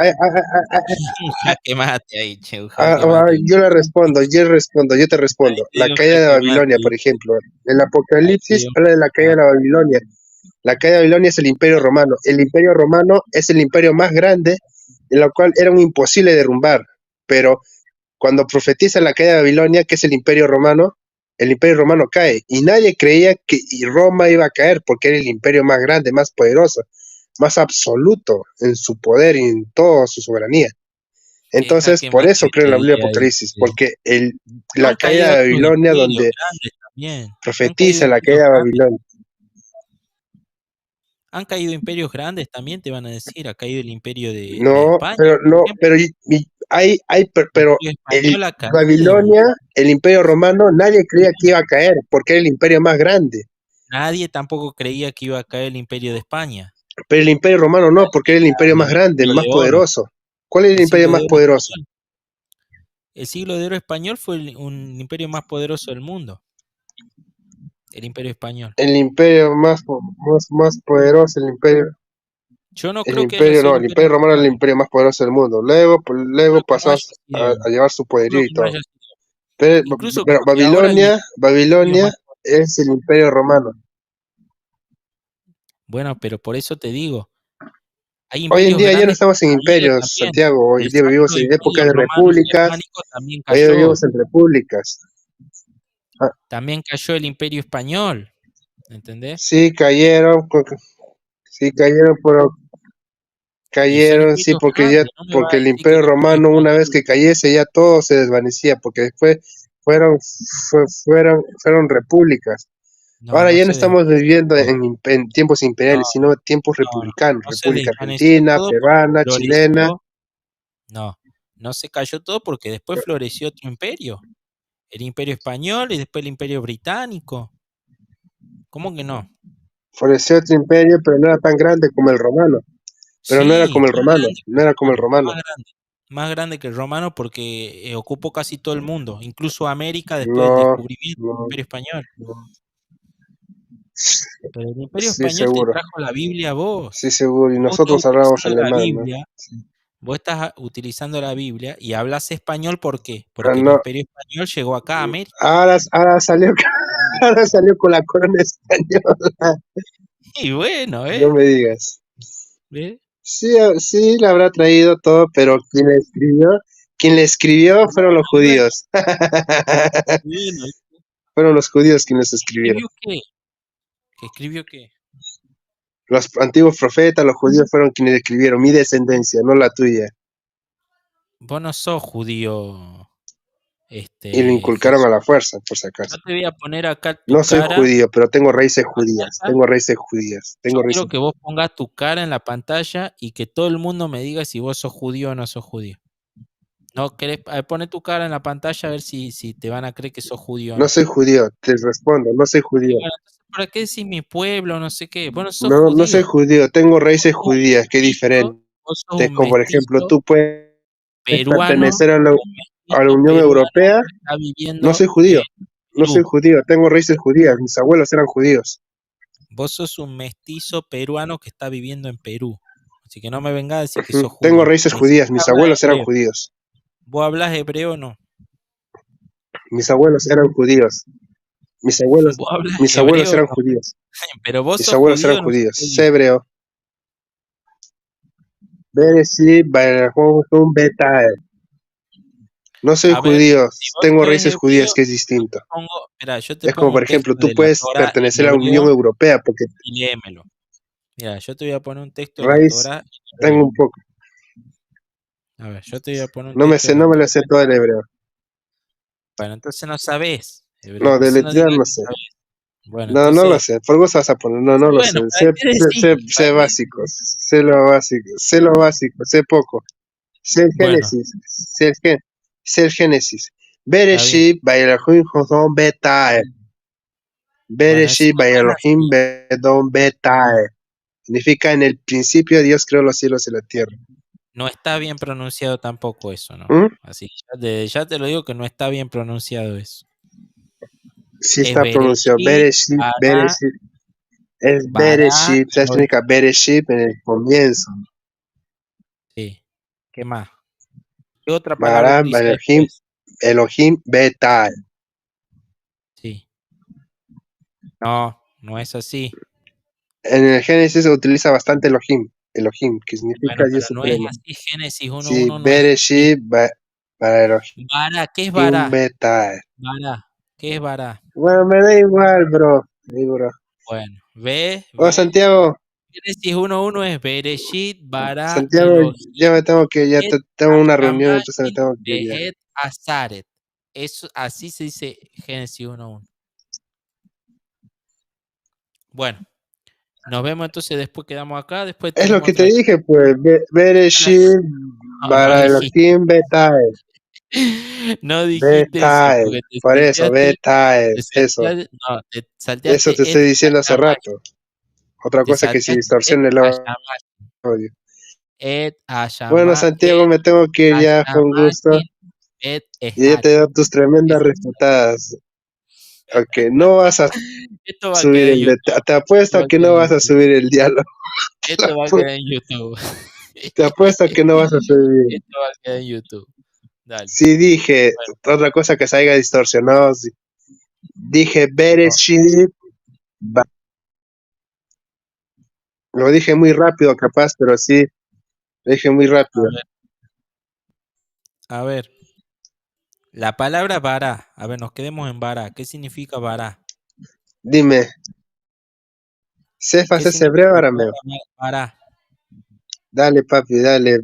un jaque mate ahí, che, un jaque mate. yo te Ahí respondo. te La dio un caída de jaque mate, Babilonia, por ejemplo, el ahí te Apocalipsis dio un habla de la caída de jaque la Babilonia. La caída de Babilonia es el Imperio Romano. El Imperio Romano es el imperio más grande, en lo cual era un imposible derrumbar. Pero cuando profetiza la caída de Babilonia, que es el Imperio Romano cae. Y nadie creía que Roma iba a caer porque era el imperio más grande, más poderoso, más absoluto en su poder y en toda su soberanía. ¿Qué Entonces, jaque por mate eso creo te en la Biblia di ahí? Apocalipsis, porque la Han caída caído de otros Babilonia, imperios donde grandes también. Han caído profetiza la imperios caída de grandes. Babilonia. Han caído imperios grandes también, te van a decir. Ha caído el imperio de No, España, pero por no, ejemplo. El pero imperio el español ha caído. Babilonia, el Imperio Romano, nadie creía que iba a caer porque era el imperio más grande. Nadie tampoco creía que iba a caer el imperio de España. Pero el Imperio Romano no, porque era el imperio más En el grande, siglo más de oro. poderoso. ¿Cuál es el El imperio siglo más de oro poderoso? español. El siglo de oro español fue un imperio más poderoso del mundo. El imperio español. El imperio más poderoso, Yo no creo que haya sido el el imperio Imperio Romano era el romano. imperio más poderoso del mundo. Luego Creo que no pasó haya sido. a llevar su poderío Creo y que no todo. haya sido. Pero, Incluso pero creo que ahora el imperio Babilonia más. es el imperio romano. Bueno, pero por eso te digo, hay Hoy en imperios día ya no grandes que estamos en han caído imperios, también. Santiago. Hoy El en día vivimos Sacro en Imperio épocas de Romano repúblicas. Germánico también Hoy cayó. vivimos en repúblicas. Ah, También cayó el Imperio Español. ¿Entendés? sí cayeron, sí cayeron, pero Cayeron, sí, imperios grandes, no me vas porque a el decir que Imperio el Imperio Romano una vez Español. que cayese ya todo se desvanecía, porque después fueron repúblicas. No, Ahora no ya no se estamos desvaneció viviendo todo. en tiempos No, imperiales, sino tiempos no, republicanos, no se República desvaneció Argentina, todo porque peruana, chilena. floreció. No, no se cayó todo porque después floreció otro imperio. El Imperio Español y después el Imperio Británico. ¿Cómo que no? Floreció otro imperio, pero no era tan grande como el romano. Pero no era Sí, como el más romano, grande que no el era como el romano, romano. más grande. Más grande que el romano porque ocupó casi todo el mundo, incluso América después del No, descubrimiento del no, Imperio Español. no. Pero el Imperio Sí, Español te seguro, trajo la Biblia a vos. sí, seguro. Y Vos estás nosotros hablábamos utilizando la alemán, ¿no? Biblia, vos estás utilizando la Biblia y hablas español, ¿por qué? Ah, Porque el no. Imperio Español llegó acá a América. Ahora salió, ahora salió con la corona española. Y bueno, No me digas. ¿ves? Sí, sí, la habrá traído todo, pero quien le escribió fueron los Y bueno, judíos. y bueno, Fueron los judíos quienes escribieron. ¿escribió qué? ¿Qué escribió qué? Los antiguos profetas, los judíos fueron quienes escribieron. Mi descendencia, no la tuya. Vos no sos judío, Y lo inculcaron Jesús. a la fuerza, por si Yo acaso. te voy a poner acá tu No soy cara judío, pero tengo raíces en judías. pantalla. Tengo raíces judías. Yo Tengo quiero raíces. que vos pongas tu cara en la pantalla y que todo el mundo me diga si vos sos judío o no sos judío. No querés, pone tu cara en la pantalla a ver si te van a creer que sos judío o No no. soy judío, te respondo, no soy Y judío. bueno, entonces, ¿para qué decís mi pueblo? No sé qué. Vos no sos No, no soy judío. judío, tengo Vos raíces sos un judías, que es mestizo, diferente. vos sos un Como por ejemplo, mestizo tú puedes peruano, pertenecer un a la mestizo Unión peruano Europea. que está No viviendo soy en judío, no soy Perú. judío, tengo raíces judías, mis abuelos eran judíos. Vos sos un mestizo peruano que está viviendo en Perú. Así que no me vengas a decir que Ujú. sos Tengo judío. raíces Ni judías, siquiera mis hablas abuelos eran hebreo. judíos. ¿Vos hablas hebreo o no? Mis abuelos eran judíos. Mis abuelos, ¿Vos hablas mis abuelos hebreo o eran no? judíos. Pero vos Mis sos abuelos eran judío o no sos judíos. Sé judío. hebreo. Bereshit, Barajón, Betae. No soy A ver, judío, si vos tengo sabés raíces judías, hebreo, que es distinto. yo te Es como, pongo por un ejemplo, texto tú de la puedes Torá en pertenecer a la Unión hebreo Europea porque y léemelo. Mira, yo te voy a poner un texto de la raíz Torá en tengo hebreo. un poco. A ver, yo te voy a poner un No me texto sé, de la no me lo Torá. sé todo el hebreo. Bueno, entonces no sabés hebreo. No, Entonces no deletrear digas no que sé. sabés. Bueno, No, no lo entonces, sé. Por gusto vas a poner. No, no lo sé. bueno, ¿para qué decís? ¿Para Sé qué decís? básico. Sé lo básico. Sé lo básico. Sé poco. Sé el Bueno, Génesis. Sé el Génesis. está bien. Bereshit, Bayelohim, Jodón, Betae. Bueno, eso Bereshit, no es Bayelohim, así. Bedón, Betae. Significa en el principio Dios creó los cielos y la tierra. No está bien pronunciado tampoco eso, ¿no? ¿Mm? Así, ya te lo digo que no está bien pronunciado eso. Sí Es está pronunciado. Bereshit, Bereshit, Bará, Bereshit. Es Bará, Bereshit. ¿Sabes qué Elohim. significa Bereshit? En el comienzo. Sí. ¿Qué más? ¿Qué otra palabra Bará, utiliza Bayelohim, después? Elohim, Betae. Sí. No, no es así. En el Génesis se utiliza bastante Elohim, que significa Bueno, Dios pero no es supremo. así. Génesis Sí, 1:1 no es así. Bereshit, para Bará, ¿qué es Elohim, Bará? Betae. Bará, ¿qué es Bará? Bueno, me da igual, bro. Sí, bro. Bueno, ve, Oh, Santiago, Génesis 1:1 es Bereshit, Bará, Santiago, ya Elohim, me tengo que, Et tengo una reunión, entonces me Hashamayim, tengo que ir ya. Behet Azaret. Eso, así se dice Génesis 1:1. Bueno, nos vemos entonces después, quedamos acá, después Es lo tenemos que te otra. dije, pues. Bereshit, No, no para dijiste. Elohim, Betae. No dijiste eso, Betae. porque Por eso, Betae. te Eso. salteaste, no, te Eso te salteaste estoy Et diciendo hace Hashamayim. rato. Otra Te cosa que se salteaste Et distorsiona el Hashamayim. audio. Et Bueno, Hashamayim. Santiago, Et me tengo que ir ya, fue un gusto. Hashamayim. Et Y ya Ehat. te doy tus tremendas refutadas. Ok, no vas a Esto va a subir quedar en YouTube. te Esto apuesto va a a que quedar no en vas a YouTube. subir el diálogo. Esto va a quedar en YouTube. Te apuesto a que no vas a subir. Esto va a quedar en YouTube. Dale. Sí, dije, Bueno, otra cosa que se haya distorsionado. Sí. Dije, no. Bereshit. Lo dije muy rápido, capaz, pero sí, lo dije muy rápido. A ver. La palabra vará. A ver, nos quedemos en vará. ¿Qué significa vará? Dime, ¿Cefas ¿Qué es significa hebreo o la arameo? palabra vará? Dale, papi, dale.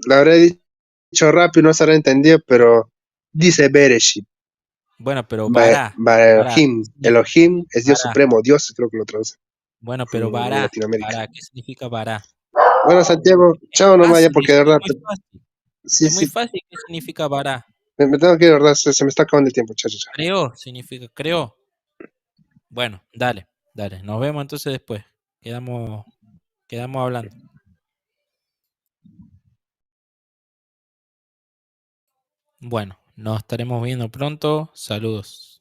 Lo habré dicho rápido, no se habrá entendido, pero dice Bereshit. Bueno, pero Bará, Elohim. Elohim es Dios Bará. supremo, Dios creo que lo traduce Bueno, pero en Bará, Latinoamérica. ¿qué significa Bará? Bueno, Santiago, Es chao nomás ya fácil, porque de es verdad, muy fácil. sí, Es muy sí, fácil, ¿qué significa Bará? me tengo que ir, de verdad, se me está acabando el tiempo, chao, chao, chao. Creó, significa creó. Bueno, dale. Nos vemos entonces después. Quedamos hablando. Bueno, nos estaremos viendo pronto. Saludos.